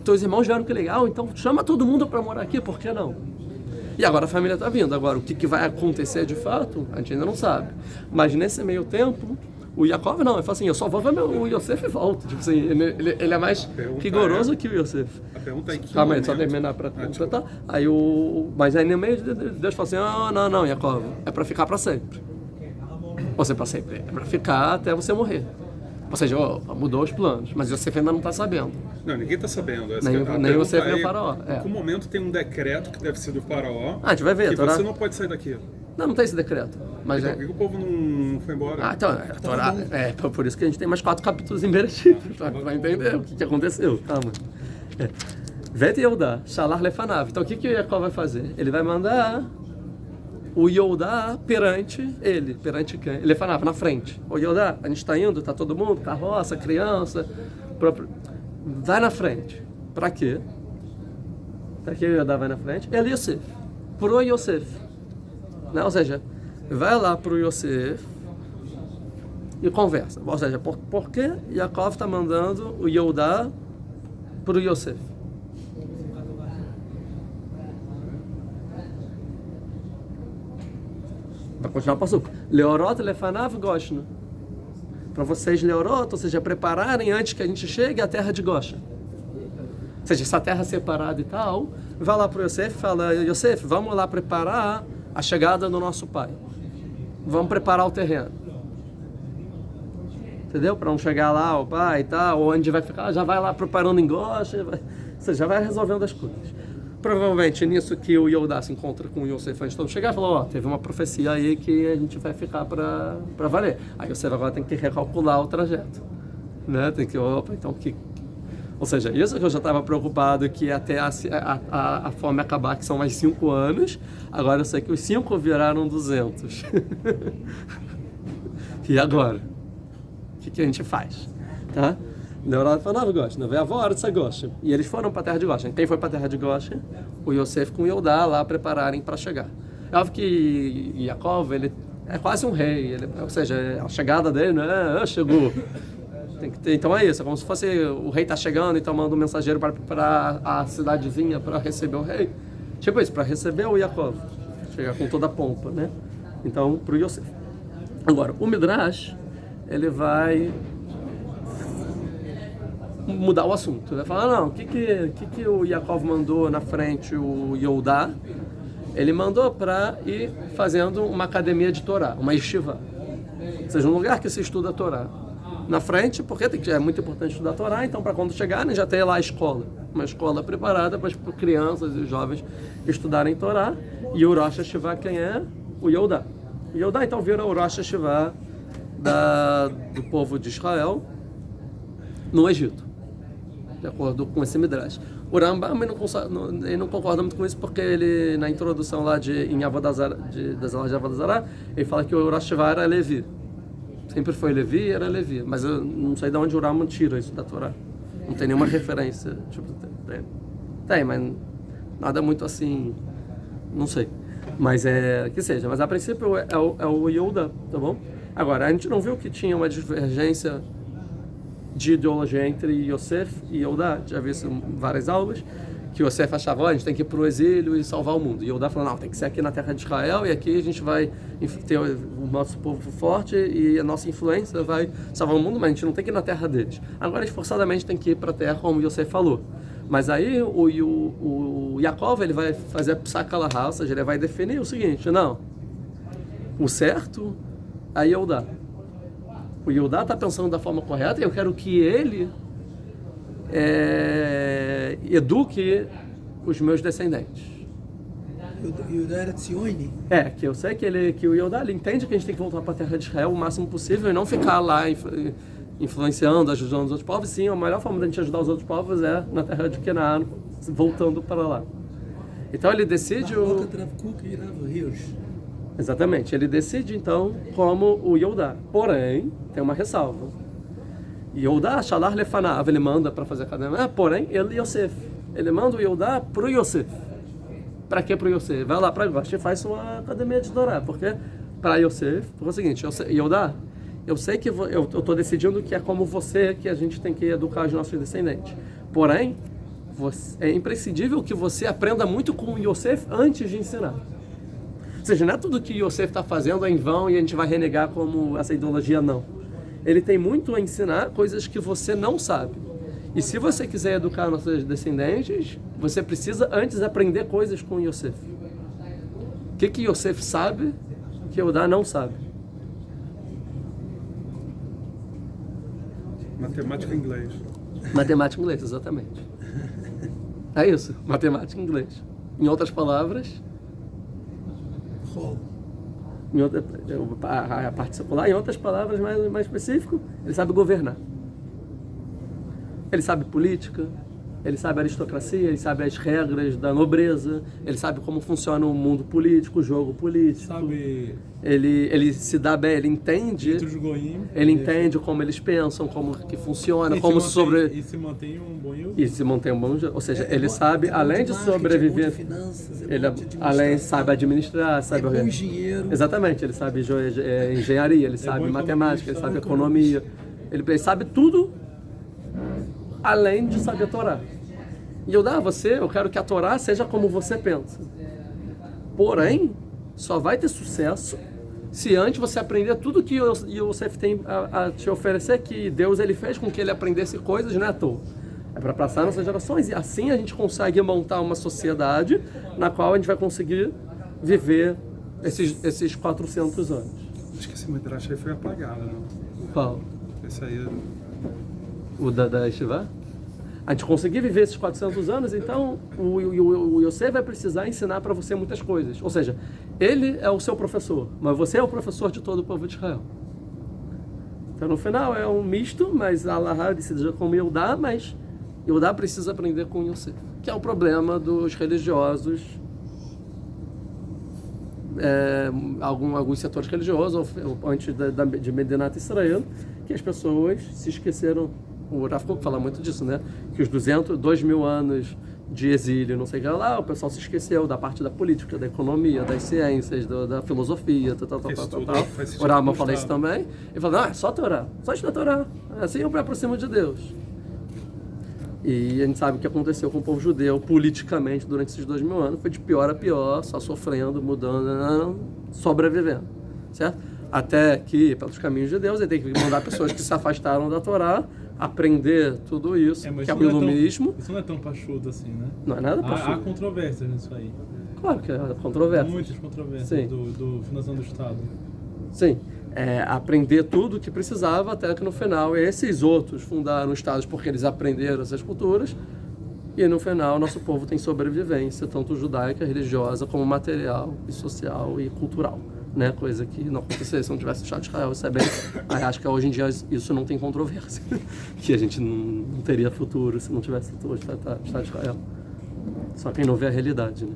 teus irmãos vieram, que legal, então chama todo mundo para morar aqui, por que não? E agora a família está vindo. Agora, o que vai acontecer de fato, a gente ainda não sabe. Mas nesse meio tempo, o Jacob não, ele fala assim: eu só vou ver o Yosef e volto. Tipo assim, ele é mais rigoroso que o Yosef. A pergunta é que... Calma aí, só terminar para completar. Aí mas aí no meio Deus fala assim: não, Jacob, é para ficar para sempre. Você para sempre, é para ficar até você morrer. Ou seja, mudou os planos, mas Yosef ainda não está sabendo. Não, ninguém está sabendo. Nem Yosef nem o faraó. Em algum momento tem um decreto que deve ser do faraó. A gente vai ver, que Torá. você não pode sair daqui. Não tem esse decreto. Mas Então, por que o povo não foi embora? então, a Torá, por isso que a gente tem mais 4 capítulos em Bereshit, para entender o que aconteceu. Calma. Vet Yehudá, Shalar Lefanav. Então, o que o Jacob vai fazer? Ele vai mandar o Yehudá perante ele. Perante quem? Ele falava na frente: ô Yehudá, a gente está indo, está todo mundo, carroça, criança, vai na frente. Para quê? Para que o Yehudá vai na frente? Ele Yosef. Pro Yosef. Né? Ou seja, vai lá pro Yosef e conversa. Ou seja, por que Jacob está mandando o Yehudá pro Yosef? Vai continuar o passuco. Leorot lefanav Goshna. Para vocês, Leorot, ou seja, prepararem antes que a gente chegue à terra de Goshen. Ou seja, essa terra separada e tal, vai lá para o Yosef e fala: Yosef, vamos lá preparar a chegada do nosso pai. Vamos preparar o terreno. Entendeu? Para não chegar lá o pai e tal, onde vai ficar, já vai lá preparando em Goshen, você já vai resolvendo as coisas. Provavelmente nisso que o Yehudá se encontra com o Yosef antes de todo chegar, falou: teve uma profecia aí que a gente vai ficar para valer. Aí o Yosef agora tem que recalcular o trajeto, né? Tem que, então que... Ou seja, isso que eu já estava preocupado, que até a fome acabar, que são mais 5 anos, agora eu sei que os 5 viraram 200. E agora? O que a gente faz? Tá? Leorot falava Goshen, veio a hora de Goshen. E eles foram para a terra de Goshen. Quem foi para a terra de Goshen? O Yosef com o Yehudá lá prepararem para chegar. É óbvio que Jacob, ele é quase um rei, ou seja, a chegada dele não é chegou. Tem que ter, então é isso, é como se fosse o rei tá chegando, então manda um mensageiro para preparar a cidadezinha para receber o rei. Tipo isso, para receber o Jacob. Chegar com toda a pompa, né? Então, para o Yosef. Agora, o Midrash, ele vai mudar o assunto. Vai falar: não, o que o Jacob mandou na frente o Yehudá? Ele mandou para ir fazendo uma academia de Torá, uma yeshiva. Ou seja, um lugar que se estuda a Torá. Na frente, porque é muito importante estudar a Torá, então para quando chegarem já tem lá a escola. Uma escola preparada para as crianças e jovens estudarem Torá. E o Rosh Hashivá, quem é? O Yehudá. O Yehudá então vira o Rosh Hashivá do povo de Israel no Egito. de acordo com esse Midrash. O Rambam ele não concorda muito com isso, porque ele, na introdução lá em Avodazara, das aulas de Avodazara, ele fala que o Rosh Hashanah era Levi. Sempre foi Levi, era Levi. Mas eu não sei de onde o Rambam tira isso da Torá. Não tem nenhuma referência. Tipo, tem, mas nada muito assim, não sei. Mas que seja. Mas a princípio é o Yehuda, tá bom? Agora, a gente não viu que tinha uma divergência de ideologia entre Yosef e Yehuda. Já vi isso em várias aulas, que Yosef achava, a gente tem que ir para o exílio e salvar o mundo. E Yehuda falou, não, tem que ser aqui na terra de Israel, e aqui a gente vai ter o nosso povo forte e a nossa influência vai salvar o mundo, mas a gente não tem que ir na terra deles. Agora, a gente forçadamente tem que ir para a terra, como Yosef falou. Mas aí o Yaakov, ele vai fazer a psacalahá, ou seja, ele vai definir o seguinte, não, o certo é Yehuda. O Yehuda está pensando da forma correta e eu quero que ele eduque os meus descendentes. Yehuda era Tzioni? Que eu sei que o Yehuda, ele entende que a gente tem que voltar para a terra de Israel o máximo possível e não ficar lá influenciando, ajudando os outros povos. Sim, a melhor forma de a gente ajudar os outros povos é na terra de Canaã, voltando para lá. Então ele decide Exatamente, ele decide então como o Yehuda. Porém, tem uma ressalva. Yehuda, Shalar Lefanav, ele manda para fazer a academia, porém, ele Yosef. Ele manda o Yehuda para o Yosef. Para que para o Yosef? Vai lá para Yosef e faz uma academia de Torá. Porque para Yosef, porque é o seguinte, Yehuda, eu sei que eu estou decidindo que é como você que a gente tem que educar os nossos descendentes. Porém, é imprescindível que você aprenda muito com o Yosef antes de ensinar. Ou seja, não é tudo que Yosef está fazendo em vão e a gente vai renegar como essa ideologia, não. Ele tem muito a ensinar coisas que você não sabe. E se você quiser educar nossos descendentes, você precisa antes aprender coisas com Yosef. O que Yosef sabe que Yehuda não sabe? Matemática e inglês. Matemática e inglês, exatamente. É isso, matemática e inglês. Em outras palavras... a parte secular, em outras palavras mais específico, ele sabe governar. Ele sabe política, ele sabe aristocracia, ele sabe as regras da nobreza, ele sabe como funciona o mundo político, o jogo político. Sabe... Ele se dá bem, ele entende. Ele entende como eles pensam, como que funciona, como sobre. E se mantém um bom Yehuda. E se mantém um bom, ou seja, ele sabe, além de sobreviver, ele além sabe administrar, sabe engenheiro. Exatamente, ele sabe engenharia, ele sabe matemática, ele sabe economia, ele sabe tudo, além de saber a Torá. E eu quero que a Torá seja como você pensa. Porém, só vai ter sucesso se antes você aprender tudo que o Yosef tem a te oferecer, que Deus ele fez com que ele aprendesse coisas, não é à toa. É para passar nossas gerações. E assim a gente consegue montar uma sociedade na qual a gente vai conseguir viver esses 400 anos. Acho que esse Midrash aí foi apagado, não? Qual? Esse aí... O da Yeshiva? A gente conseguir viver esses 400 anos, então o Yosef vai precisar ensinar para você muitas coisas. Ou seja, ele é o seu professor, mas você é o professor de todo o povo de Israel. Então no final é um misto, mas Allah decide como Yehuda, mas Yehuda precisa aprender com Yosef, que é o problema dos religiosos, alguns setores religiosos, antes de Medinat Israel, que as pessoas se esqueceram. O Rav Kook fala muito disso, né? Que os 2.000 anos de exílio, não sei o que lá, o pessoal se esqueceu da parte da política, da economia, das ciências, da filosofia, tal. O Rama fala isso também. Ele fala, é só Torá, só estudar Torá. Assim eu me aproximo de Deus. E a gente sabe o que aconteceu com o povo judeu politicamente durante esses 2.000 anos. Foi de pior a pior, só sofrendo, mudando, sobrevivendo. Certo? Até que, pelos caminhos de Deus, ele tem que mandar pessoas que se afastaram da Torá aprender tudo isso, que é o iluminismo. Isso não é tão pachudo assim, né? Não é nada pachudo. Há controvérsias nisso aí. Claro que há controvérsias. Muitas controvérsias do fundação do Estado. Sim. Aprender tudo o que precisava, até que no final esses outros fundaram estados porque eles aprenderam essas culturas, e no final nosso povo tem sobrevivência, tanto judaica, religiosa, como material, e social e cultural. né? Coisa que não aconteceria se não tivesse o Estado de Israel. Isso é bem... Acho que hoje em dia isso não tem controvérsia, que a gente não teria futuro se não tivesse o Estado de Israel. Só quem não vê a realidade, né?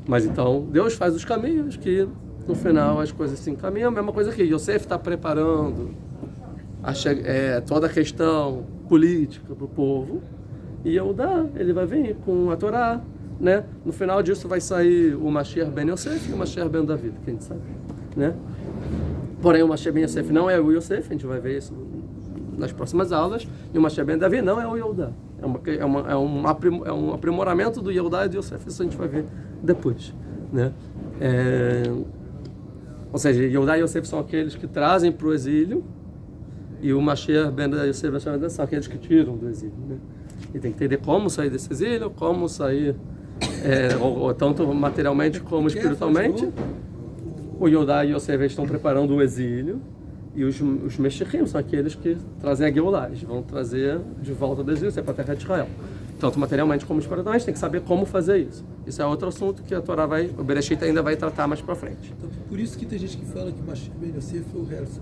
Mas então, Deus faz os caminhos que no final as coisas se encaminham. A mesma coisa que Yosef está preparando toda a questão política para o povo, e Yehudá, ele vai vir com a Torá, né? No final disso vai sair o Mashiach ben Yosef e o Mashiach ben David, que a gente sabe, né? Porém, o Mashiach ben Yosef não é o Yosef, a gente vai ver isso nas próximas aulas, e o Mashiach ben David não é o Yehudá. É um aprimoramento do Yehudá e do Yosef, isso a gente vai ver depois, né? Ou seja, Yehudá e Yosef são aqueles que trazem para o exílio, e o Mashiach ben Yosef são aqueles que tiram do exílio, né? E tem que entender como sair desse exílio, como sair, ou tanto materialmente como espiritualmente. O Yehudá e Yosef estão preparando o exílio, e os Meshichim são aqueles que trazem a Geulah, eles vão trazer de volta do exílio, para a terra de Israel. Tanto materialmente como espiritualmente, tem que saber como fazer isso. Isso é outro assunto que a Torá o Bereshit ainda vai tratar mais para frente. Então, por isso que tem gente que fala que o Mashiach ben Yosef foi o Herzl.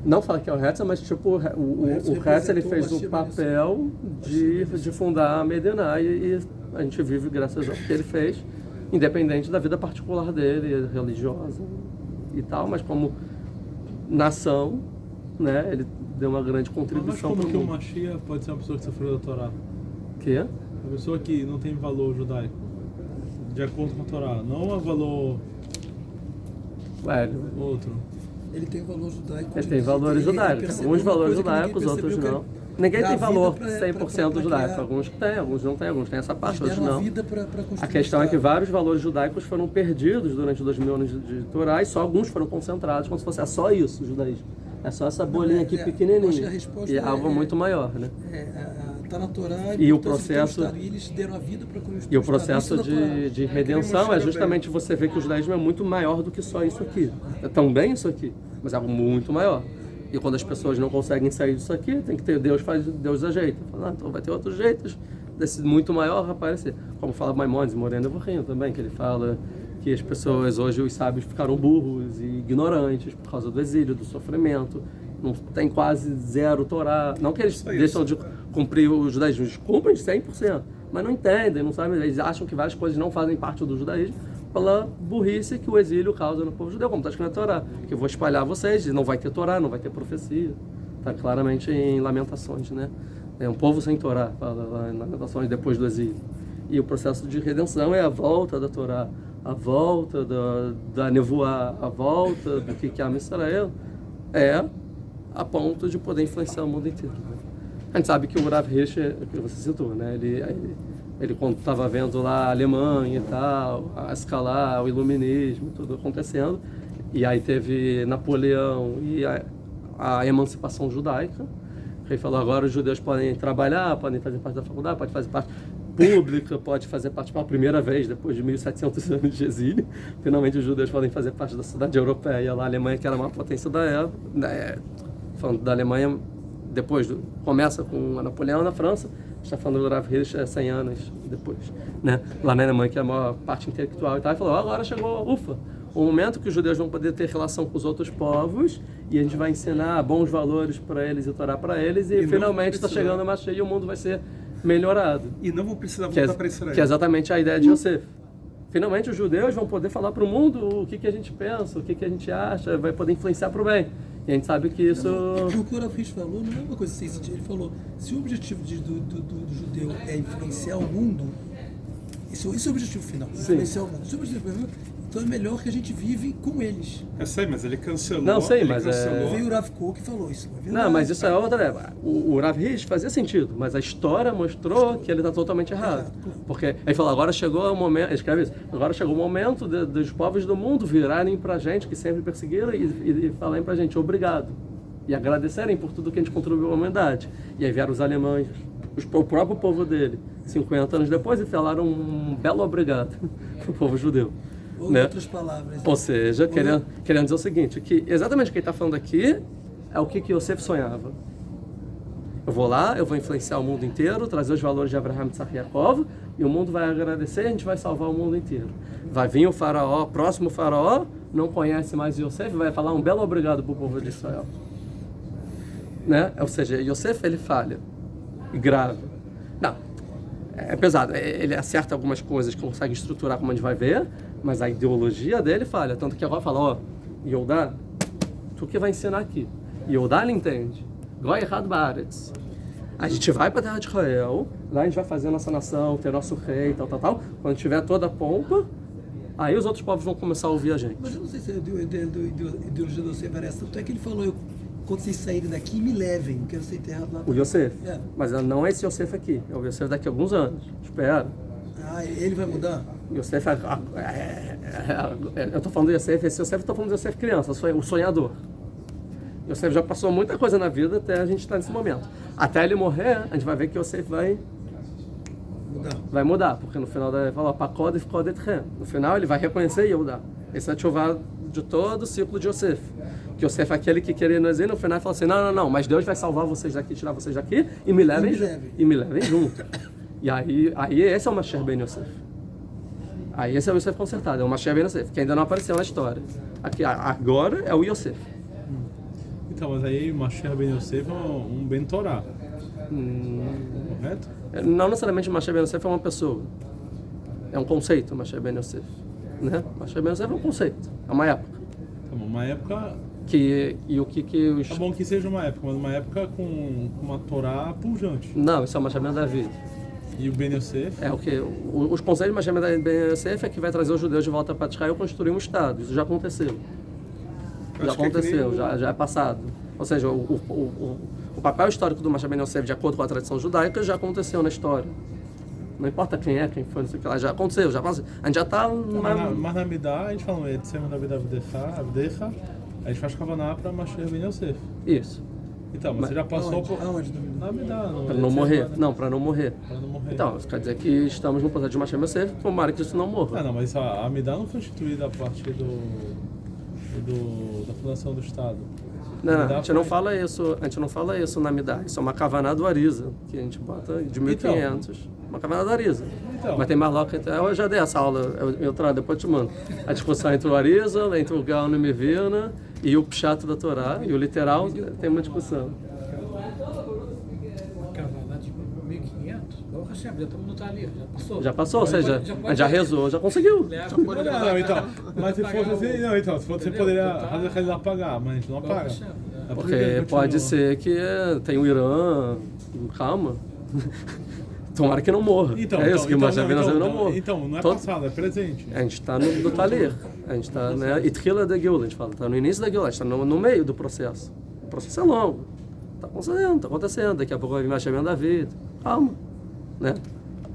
Não fala que é o Herzl, mas tipo, o Herzl ele fez o papel de fundar a Mediná, e a gente vive graças ao que ele fez, independente da vida particular dele, religiosa e tal, mas como nação, né, ele deu uma grande contribuição. Mas como que o Mashiach pode ser uma pessoa que sofreu da Torá? Que é? Uma pessoa que não tem valor judaico, de acordo com a Torá, não há valor outro. Ele tem valor judaico. Ele tem valores judaicos, alguns valores judaicos, outros não. Ninguém tem valor 100% judaico, alguns têm, alguns não têm, alguns têm essa parte, outros não. A questão é que vários valores judaicos foram perdidos durante 2000 anos de Torá, e só alguns foram concentrados, como se fosse só isso, o judaísmo. É só essa bolinha aqui pequenininha, e é algo muito maior, né? Está na Torá, e o processo, eles deram a vida para construir. E o processo de redenção é justamente você ver que o judaísmo é muito maior do que só isso aqui. É também isso aqui, mas é algo muito maior. E quando as pessoas não conseguem sair disso aqui, tem que ter Deus ajeita. Então vai ter outros jeitos desse muito maior aparecer. Como fala Maimônides, Moreno Evorrinho também, que ele fala que as pessoas hoje, os sábios, ficaram burros e ignorantes por causa do exílio, do sofrimento. Não tem quase zero Torá. Não que eles deixam de cumprir o judaísmo, eles cumprem 100%, mas não entendem, não sabem. Eles acham que várias coisas não fazem parte do judaísmo pela burrice que o exílio causa no povo judeu, como está escrito na Torá, que eu vou espalhar vocês, e não vai ter Torá, não vai ter profecia. Está claramente em Lamentações, né? É um povo sem Torá, fala lá em Lamentações, depois do exílio. E o processo de redenção é a volta da Torá, a volta da nevoá, a volta do que é a Israel, a ponto de poder influenciar o mundo inteiro. Né? A gente sabe que o Rav Hirsch, que você citou, né? Ele quando estava vendo lá a Alemanha e tal, a escalar, o iluminismo, tudo acontecendo, e aí teve Napoleão e a emancipação judaica, ele falou, agora os judeus podem trabalhar, podem fazer parte da faculdade, podem fazer parte pública, pode fazer parte pela primeira vez, depois de 1.700 anos de exílio, finalmente os judeus podem fazer parte da cidade europeia, lá a Alemanha, que era uma potência da época, falando da Alemanha, depois começa com a Napoleão na França, está falando do Rav Hirsch 100 anos depois, né? Lá na Alemanha, que é a maior parte intelectual e tal, e falou, agora chegou, ufa, o momento que os judeus vão poder ter relação com os outros povos, e a gente vai ensinar bons valores para eles e Torá para eles, e finalmente está chegando a Mashiach e o mundo vai ser melhorado. E não vão precisar voltar para Israel. Que é exatamente a ideia de Yosef. Finalmente os judeus vão poder falar para o mundo o que a gente pensa, o que a gente acha, vai poder influenciar para o bem. E a gente sabe que isso... O que o Rav Hirsch falou não é uma coisa assim, ele falou, se o objetivo do judeu é influenciar o mundo, esse é o objetivo final, influenciar o mundo. Se o objetivo então é melhor que a gente vive com eles. Eu sei, mas ele cancelou. Não sei, mas veio o Rav Kook e falou isso. Não, mas isso é outra... O Rav Hirsch fazia sentido, mas a história mostrou que ele está totalmente errado. Porque ele falou, agora chegou o momento... Escreve isso. Agora chegou o momento dos povos do mundo virarem pra gente, que sempre perseguiram, e falarem pra gente, obrigado. E agradecerem por tudo que a gente contribuiu à humanidade. E aí vieram os alemães, o próprio povo dele, 50 anos depois, e falaram um belo obrigado pro povo judeu. Ou né? outras palavras. Ou seja, querendo dizer o seguinte, que exatamente o que ele está falando aqui é o que Yosef sonhava. Eu vou lá, eu vou influenciar o mundo inteiro, trazer os valores de Abraham, Isaac e Yaakov, e o mundo vai agradecer e a gente vai salvar o mundo inteiro. Vai vir o faraó, próximo faraó, não conhece mais Yosef, vai falar um belo obrigado para o povo de Israel. Né? Ou seja, Yosef ele falha, e grave. Não, é pesado, ele acerta algumas coisas que consegue estruturar como a gente vai ver, mas a ideologia dele falha, tanto que agora fala, ó, Yehudá, tu que vai ensinar aqui. Yehudá ele entende. Goi Echad Baaretz. A gente vai para a terra de Israel, lá a gente vai fazer a nossa nação, ter nosso rei, tal. Quando tiver toda a pompa, aí os outros povos vão começar a ouvir a gente. Mas eu não sei se é do ideologia do Yosef Eres, tanto é que ele falou, quando vocês saírem daqui, me levem, não quero ser enterrado lá. O Yosef. É. Mas não é esse Yosef aqui, é o Yosef daqui a alguns anos. Espera. Ah, ele vai mudar? Yosef, eu estou falando do Yosef, esse Yosef, eu estou falando do Yosef criança, o sonhador. Yosef já passou muita coisa na vida até a gente estar nesse momento. Até ele morrer, a gente vai ver que Yosef vai mudar, porque no final ele fala, Pakod e Fkod etchem. No final ele vai reconhecer Yehudá. Esse é a chuva de todo o ciclo de Yosef. Que Yosef é aquele que queria nos ir, no final ele fala assim, não, mas Deus vai salvar vocês daqui, tirar vocês daqui e me levem junto. E aí esse é o Mashiach ben Yosef. Aí esse é o Yosef consertado, é o Mashiach ben Yosef, que ainda não apareceu na história. Aqui, agora é o Yosef. Então, mas aí Mashiach ben Yosef é um Ben Torá. Correto? Não necessariamente Mashiach ben Yosef é uma pessoa. É um conceito, Mashiach ben Yosef. Né? Mashiach ben Yosef é um conceito, é uma época. Tá bom, uma época... E o que os... Tá bom que seja uma época, mas uma época com uma Torá pujante. Não, isso é o Mashiach ben David. E o Ben Yosef? É o que? Os conceitos de Mashiach ben Yosef é que vai trazer os judeus de volta para Israel e construir um Estado. Isso já aconteceu. Já é passado. Ou seja, o papel histórico do Mashiach ben Yosef, de acordo com a tradição judaica, já aconteceu na história. Não importa quem foi, não sei o que lá, já aconteceu, já passou. A gente já está... Mas na Midá, a gente fala, de Semana da Vida Avdecha, a gente faz Kavaná para Mashiach ben Yosef. Isso. Então, mas você já passou por... Aonde? Na Midá. Para não morrer. Não, para não morrer. Para não morrer. Então, isso quer dizer que estamos no processo de Mashiach ben Yosef, tomara que isso não morra. Não, mas a Midá não foi instituída a partir da fundação do Estado. Não, a gente não fala isso na Midá. Isso é uma kavaná do Ariza, que a gente bota de 1500. Uma kavaná do Ariza. Então. Mas tem Marloca, eu já dei essa aula, depois eu te mando. A discussão entre o Ariza, entre o Gaon e Mevina e o Pshat da Torá, e o literal, tem uma discussão. Kavaná de 1500? Bom, já estamos no Talir, já passou. Já passou, ou seja, a gente já rezou, já conseguiu. Não, então, mas se fosse assim, não, então, se fosse, você poderia apagar, mas a gente não apaga. Porque pode ser que tem o Irã, calma. Tomara que não morra. Então, é isso, que o Mashiach ben Yosef não morra. Então, não é passado, é presente. A gente está no Talir, a gente está, né, Itchila da Geula, a gente fala, está no início da Geula, a gente está no meio do processo. O processo é longo, está acontecendo, daqui a pouco vai vir Mashiach ben David, calma, né?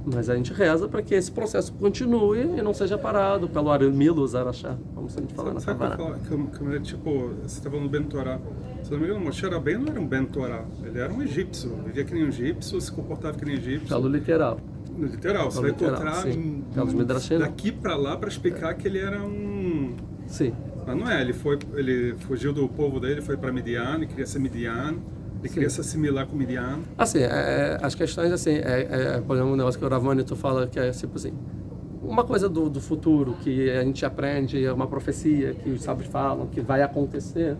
Mas a gente reza para que esse processo continue e não seja parado pelo Armilo Zarachá, como a gente fala na Kavaná. Tipo, você está falando do Ben Torá. Se não me engano, Moshe Rabbeinu não era um Ben Torá, ele era um egípcio, vivia que nem um egípcio, se comportava que nem egípcio. Pelo literal. No literal, você vai encontrar daqui para lá para explicar que ele era um... Sim. Mas não é, ele fugiu do povo dele, foi para Midian, ele queria ser Midian. Ele queria se assimilar com o Midian. Assim, as questões, assim, por exemplo, um negócio que o Rav Manito fala que é tipo assim, uma coisa do futuro que a gente aprende, é uma profecia que os sábios falam, que vai acontecer.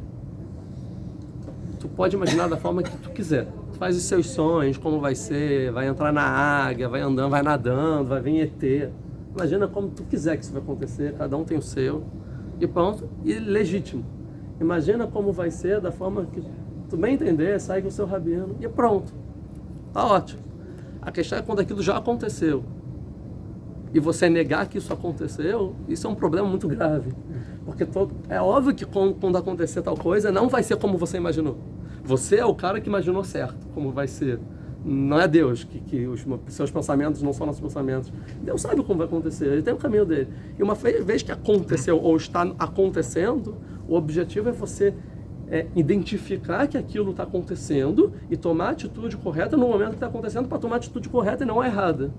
Tu pode imaginar da forma que tu quiser. Tu faz os seus sonhos, como vai ser, vai entrar na águia, vai andando, vai nadando, vai vir ET. Imagina como tu quiser que isso vai acontecer, cada um tem o seu. E pronto, e legítimo. Imagina como vai ser da forma que tu bem entender, sai com o seu rabino e pronto. Tá ótimo. A questão é quando aquilo já aconteceu. E você negar que isso aconteceu, isso é um problema muito grave. Porque é óbvio que quando acontecer tal coisa, não vai ser como você imaginou. Você é o cara que imaginou certo como vai ser. Não é Deus, que os seus pensamentos não são nossos pensamentos. Deus sabe como vai acontecer, ele tem o caminho dele. E uma vez que aconteceu ou está acontecendo, o objetivo é você identificar que aquilo está acontecendo e tomar a atitude correta no momento que está acontecendo para tomar a atitude correta e não a errada.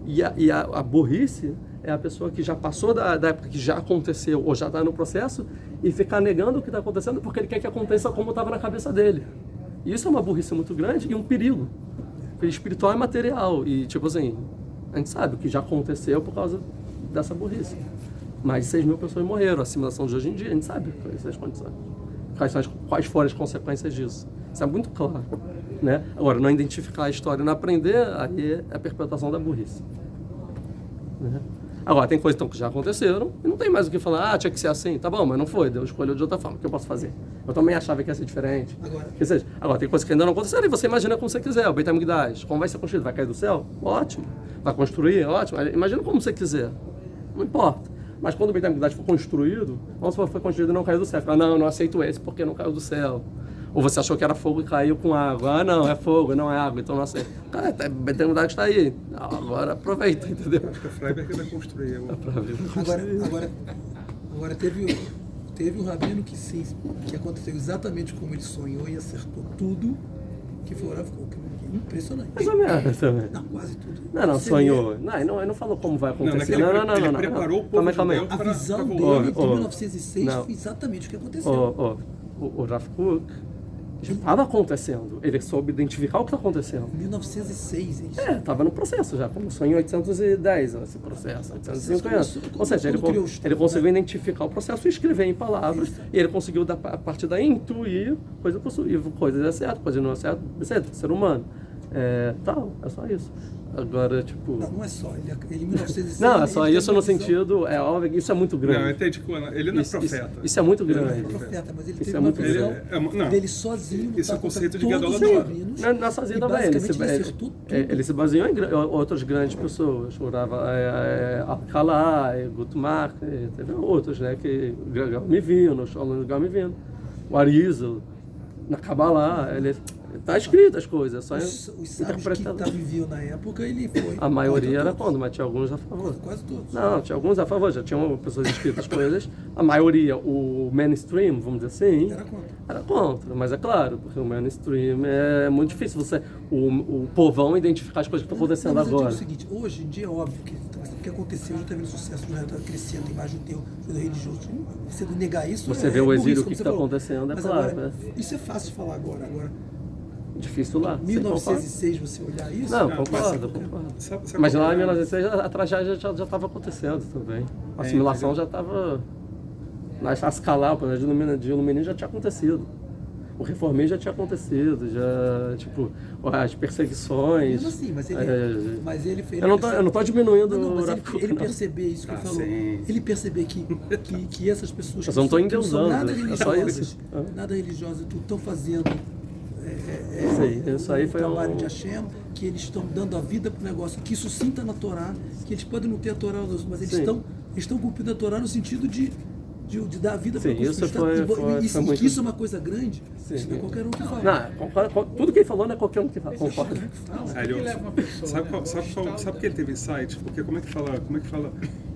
E a burrice é a pessoa que já passou da época que já aconteceu ou já está no processo e ficar negando o que está acontecendo porque ele quer que aconteça como estava na cabeça dele. E isso é uma burrice muito grande e um perigo. Porque espiritual é material. E, tipo assim, a gente sabe o que já aconteceu por causa dessa burrice. Mais de 6 mil pessoas morreram. A simulação de hoje em dia, a gente sabe quais são as condições. Quais foram as consequências disso. Isso é muito claro. Né? Agora, não identificar a história e não aprender, aí é a perpetuação da burrice. Né? Agora, tem coisas então, que já aconteceram e não tem mais o que falar, tinha que ser assim. Tá bom, mas não foi, Deus escolheu de outra forma. O que eu posso fazer? Eu também achava que ia ser diferente. Agora, tem coisas que ainda não aconteceram e você imagina como você quiser. O Beit HaMikdash, como vai ser construído? Vai cair do céu? Ótimo. Vai construir? Ótimo. Imagina como você quiser. Não importa. Mas quando o Beit HaMikdash for construído, vamos supor que foi construído e não caiu do céu. Fala, não, eu não aceito esse porque não caiu do céu. Ou você achou que era fogo e caiu com água. Ah, não, é fogo, não é água, então não aceito. Cara, o Beit HaMikdash está aí. Agora aproveita, entendeu? Acho que a Freiberg vai construir. Agora teve um rabino que aconteceu exatamente como ele sonhou e acertou tudo, que foi o Rav Kook. Impressionante. Mais ou menos também. Não, quase tudo. Não, sonhou. Não, ele não falou como vai acontecer. Não. Ele preparou o povo judeu A para visão dele em 1906 foi exatamente o que aconteceu. O Rav Kook já estava acontecendo. Ele soube identificar o que está acontecendo. Em 1906, é isso? Estava no processo já. Começou em 810 esse processo, 850. Ou seja, ele conseguiu identificar o processo e escrever em palavras. E ele conseguiu, a partir daí, intuir coisas é certo, coisas não é certo, etc. Ser humano. É só isso. Agora, tipo... Não é só. Ele em 1906... Não, é só isso no sentido... É óbvio que isso é muito grande. Não, entendi. Ele não é profeta. Isso é muito grande. Ele não é profeta, mas ele Isso teve é uma muito visão grande. dele sozinho. Isso é o conceito de todos os Gadol rabinos, Não é sozinho e também. basicamente Ele se baseou em outras grandes pessoas. Alcalá, Gutmark, teve outros, né? Que Galmivino, Shalom Galmivino, o Arizal, na Kabbalah, está escrito as coisas, só os sábios que viviam na época, ele foi... A maioria era contra, mas tinha alguns a favor. Quase todos. Não, tinha alguns a favor, já tinham pessoas escritas coisas. A maioria, o mainstream, vamos dizer assim, era contra. Mas é claro, porque o mainstream é muito difícil o povão identificar as coisas que estão acontecendo agora. É o seguinte, hoje em dia é óbvio que o que aconteceu, já está vendo sucesso, já está crescendo, tem mais judeu religioso. Você negar isso, você vê o exílio, o que está acontecendo, é claro. Agora, isso é fácil de falar agora. Difícil lá. 1906 você olhar isso? Não, concordo. Mas lá em 1906 a tragédia já estava acontecendo também. A assimilação já estava... A escalar, o planeta de alumínio já tinha acontecido. O reformismo já tinha acontecido, as perseguições... Assim, mas ele fez... Eu não estou diminuindo... Mas ele perceber isso que ele falou. Ele perceber que essas pessoas eu não estou endeusando, é só isso. Nada religiosas, estão fazendo... isso aí foi trabalho de Hashem, que eles estão dando a vida para o negócio, que isso sim está na Torá, que eles podem não ter a Torá, mas eles estão cumprindo a Torá no sentido de dar a vida para o negócio. Que isso é uma coisa grande, isso não é qualquer um que fala. Não, tudo que ele falou não é qualquer um que fala, concorda. Sabe que ele teve insight? Porque como é que fala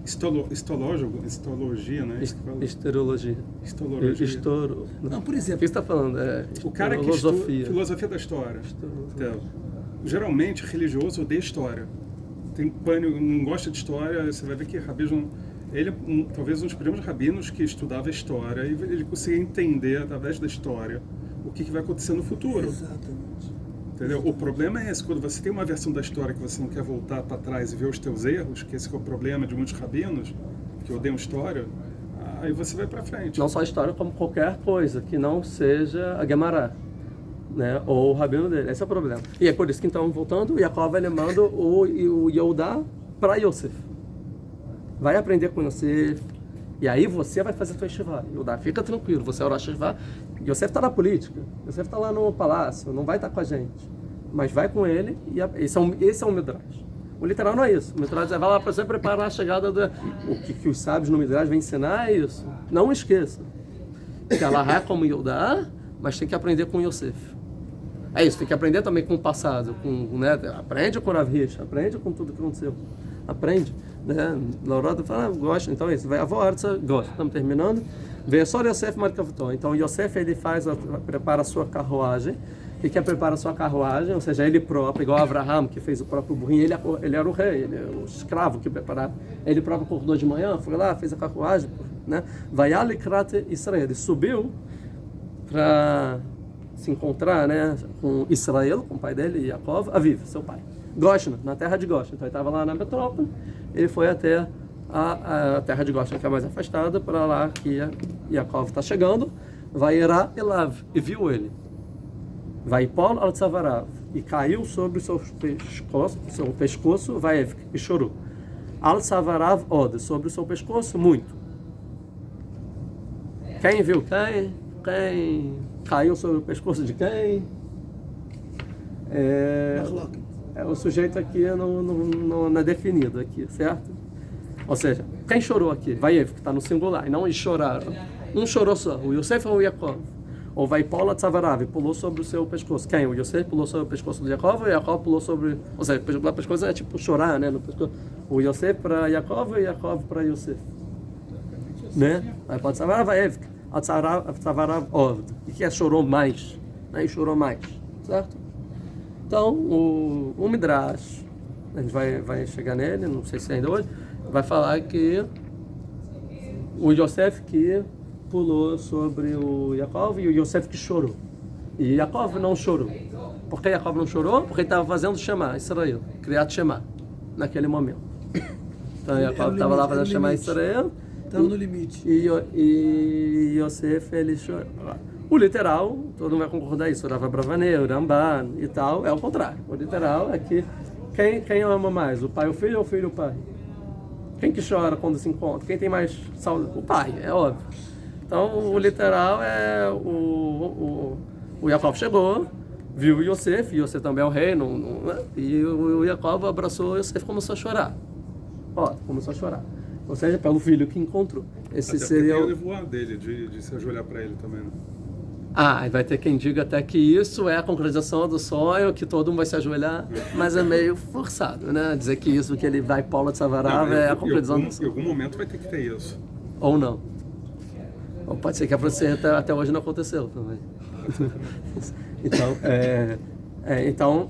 histologia, né? Esterologia. Não, por exemplo... O que você está falando? O cara que estuda filosofia da história. Então, geralmente, religioso odeia história. Tem pânico, não gosta de história. Você vai ver que rabino... Ele é talvez um dos primeiros rabinos que estudava história e ele conseguia entender, através da história, o que vai acontecer no futuro. Exatamente. Entendeu? O problema é esse, quando você tem uma versão da história que você não quer voltar para trás e ver os teus erros, que esse é o problema de muitos rabinos, que odeiam história, aí você vai para frente. Não só a história, como qualquer coisa que não seja a Gemara, né? Ou o rabino dele. Esse é o problema. E é por isso que, então, voltando, Yaakov ele manda o Yehudá para Yosef. Vai aprender com Yosef, e aí você vai fazer a tua Yeshiva. Yehudá, fica tranquilo, você é o Rosh Yeshiva. Yosef está na política, Yosef está lá no palácio, não vai estar com a gente. Mas vai com ele, e esse é o Midrash. O literal não é isso. O Midrash vai lá para você preparar a chegada do... O que os sábios no Midrash vão ensinar é isso. Não esqueça. Que ela é como Yehudá, mas tem que aprender com Yosef. É isso, tem que aprender também com o passado. Aprende com o Rav Hirsch, aprende com tudo que aconteceu. Aprende. Né? Laurada fala, gosta, então é isso. Vai a Vorza, gosta. Estamos terminando. Veio só Yosef Markavton. Então Yosef ele prepara a sua carruagem. E quem prepara a sua carruagem, ou seja, ele próprio, igual Abraham, que fez o próprio burrinho, ele era o rei, ele era o escravo que preparava. Ele próprio acordou de manhã, foi lá, fez a carruagem, né? Vai Alikrat Israel, ele subiu para se encontrar, né, com Israel, com o pai dele, Yaakov, Aviv, seu pai. Goshna, na terra de Goshna. Então ele estava lá na metrópole, ele foi até a terra de Goshna, que é mais afastada, para lá que Yaakov está chegando. Vaierá Elav, e viu ele. Vaipol al tzavarav, e caiu sobre o seu pescoço, Vaevk, e chorou. Al tzavarav od, sobre o seu pescoço, muito. Quem viu quem? Quem caiu sobre o pescoço de quem? O sujeito aqui não é definido aqui, certo? Ou seja, quem chorou aqui? Vaiev, que está no singular, e não eles choraram. Um chorou só, o Yosef ou o Yaakov? Ou vai Paula Tzavarav, pulou sobre o seu pescoço. Quem? O Yosef pulou sobre o pescoço do Yaakov, ou o Yaakov pulou sobre... Ou seja, o pescoço é tipo chorar, né? No pescoço. O Yosef para Yaakov e o Yaakov para Yosef. Né? Vai Paula Tzavarav, Vaiev, Tzavarav Ovd. E que chorou mais? Né? E chorou mais, certo? Então, o Midrash, a gente vai chegar nele, não sei se ainda hoje, vai falar que o Yosef que pulou sobre o Yaakov e o Yosef que chorou. E Yaakov não chorou. Por que Yaakov não chorou? Porque ele estava fazendo Shema, Israel, criado Shema, naquele momento. Então Yaakov estava lá fazendo Shema Israel. Estava no limite. E Yosef, ele chorou. O literal, todo mundo vai concordar isso, o Rav Abravanel, o Ramban e tal, é o contrário. O literal é que quem ama mais, o pai ou o filho ou o filho ou o pai? Quem que chora quando se encontra? Quem tem mais saúde? O pai, é óbvio. Então, o literal é o Yaakov chegou, viu o Yosef, e Yosef também é o rei, e o Yaakov abraçou o Yosef e começou a chorar. Começou a chorar. Ou seja, pelo filho que encontrou. Esse até seria tem o nevoar dele, de se ajoelhar para ele também, né? Vai ter quem diga até que isso é a concretização do sonho, que todo mundo vai se ajoelhar, mas é meio forçado, né? Dizer que isso que ele vai Paula Tzavarav é a concretização do sonho. Em algum momento vai ter que ter isso. Ou não. Ou pode ser que a profecia até hoje não aconteceu também. Então,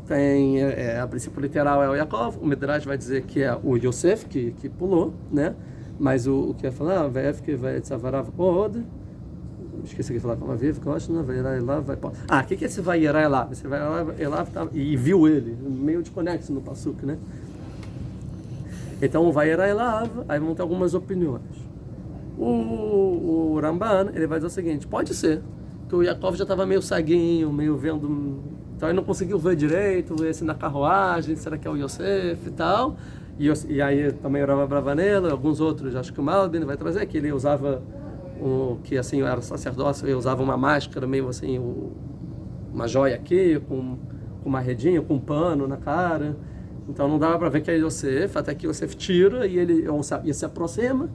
tem a princípio literal é o Yaakov, o Midrash vai dizer que é o Yosef que pulou, né? Mas o que ia falar, vai vai Tzavarav od. Esqueci de falar com uma vez, vai lá, vai. O que é esse vai lá? Você vai lá e viu ele, meio desconexo no Pasuk, né? Então, vai lá, aí vão ter algumas opiniões. O Ramban, ele vai dizer o seguinte: pode ser que o Yaakov já estava meio ceguinho, meio vendo, então ele não conseguiu ver direito, esse na carruagem, será que é o Yosef e tal. E aí também o Rav Abravanel, alguns outros, acho que o Malbin vai trazer, que ele usava que assim era sacerdócio, ele usava uma máscara meio assim, uma joia aqui, com uma redinha, com um pano na cara, então não dava para ver que é Yosef, até que Yosef tira e ele se aproxima,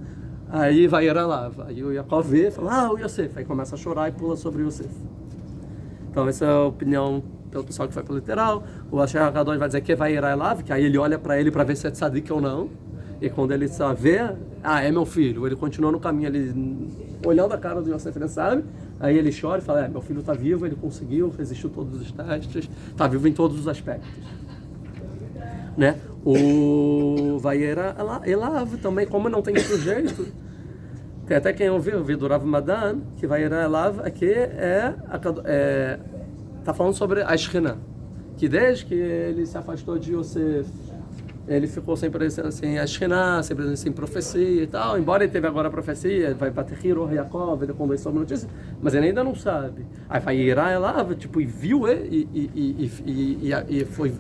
aí vai lá, aí o Yaakov vê e fala, o Yosef, aí começa a chorar e pula sobre o Yosef. Então essa é a opinião pelo pessoal que foi pro literal. O Asher HaKadosh vai dizer que vai lá, que aí ele olha para ele para ver se é tzadik ou não. E quando ele vê, é meu filho. Ele continua no caminho, ele olhando a cara do Yosef, ele sabe. Aí ele chora e fala, meu filho está vivo, ele conseguiu, resistiu todos os testes, está vivo em todos os aspectos. Né? O Vaiera Elav também, como não tem sujeito, tem até quem ouviu do Rav Madan, que Vaiera Elav aqui está falando sobre a Shekhinah, que desde que ele se afastou de Yosef, ele ficou sem presença, sem a Shekhinah, sem profecia e tal, embora ele teve agora a profecia, vai para Tehiro, Yaakov, ele condensou uma notícia, mas ele ainda não sabe. Aí vai Irá lá, tipo, e viu ele, e foi,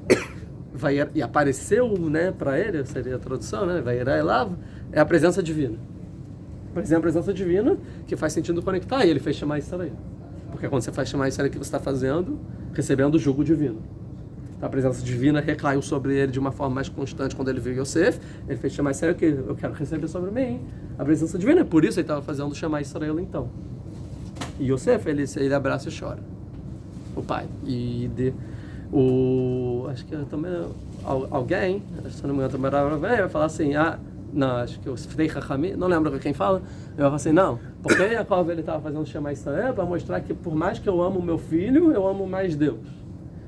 e apareceu, né, para ele, seria a tradução, né, vai Irá lá, é a presença divina. Por exemplo, a presença divina, que faz sentido conectar, e ele fez chamar Israel. Porque quando você faz chamar Israel, o que você está fazendo? Recebendo o jugo divino. A presença divina recaiu sobre ele de uma forma mais constante quando ele viu Yosef. Ele fez chamar Israel, que eu quero receber sobre mim a presença divina. Por isso ele estava fazendo chamar Israel então. E Yosef, ele abraça e chora. O pai. Acho que também alguém, se não me engano, vai falar assim, não, acho que o Sfrei Chachamim, não lembro quem fala, eu vou falar assim, não, porque Yaakov ele estava fazendo chamar Israel para mostrar que por mais que eu amo meu filho, eu amo mais Deus.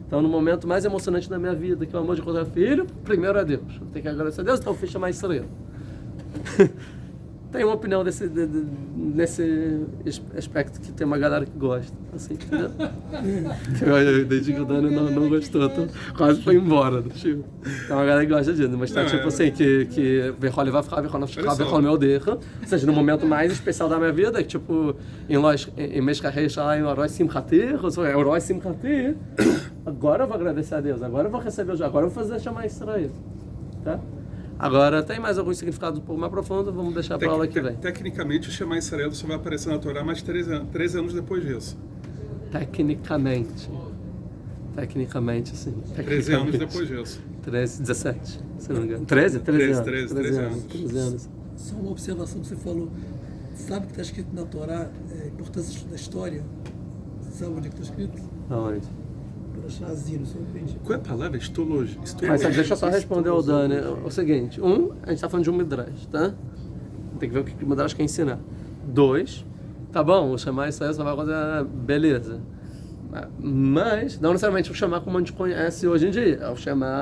Então, no momento mais emocionante da minha vida, que é o amor de encontrar filho, primeiro é Deus. Eu tenho que agradecer a Deus, então eu fiz chamar Israel. tenho uma opinião nesse aspecto que tem uma galera que gosta, assim, entendeu? Desde que o Dani não gostou, quase foi embora do show. Tem uma galera que gosta disso, mas tá tipo assim, que Verroli vai ficar, Verroli meu derro, ou seja, no momento mais especial da minha vida, que tipo, em mês carreira lá em Herói Simchater, Herói Simchater, agora eu vou agradecer a Deus, agora eu vou receber o jogo, agora eu vou fazer chamar Israel, tá? Agora, tem mais alguns significados um pouco mais profundos, vamos deixar para a aula que vem. Tecnicamente, o Shema Israel só vai aparecer na Torá mais 13 anos depois disso. Tecnicamente, sim. 13 anos depois disso. 17, se não me engano. 13 anos. Só uma observação que você falou. Sabe que está escrito na Torá a importância da história? Sabe onde é que está escrito? Aonde? Parashazino, só aprendi. Qual é a palavra? Histologia. Mas deixa eu só responder ao Dani. O seguinte, a gente está falando de um Midrash, tá? Tem que ver o que o Midrash quer ensinar. 2, tá bom, o chamar isso aí só vai acontecer, beleza. Mas, não necessariamente o chamar como a gente conhece hoje em dia, é o chamar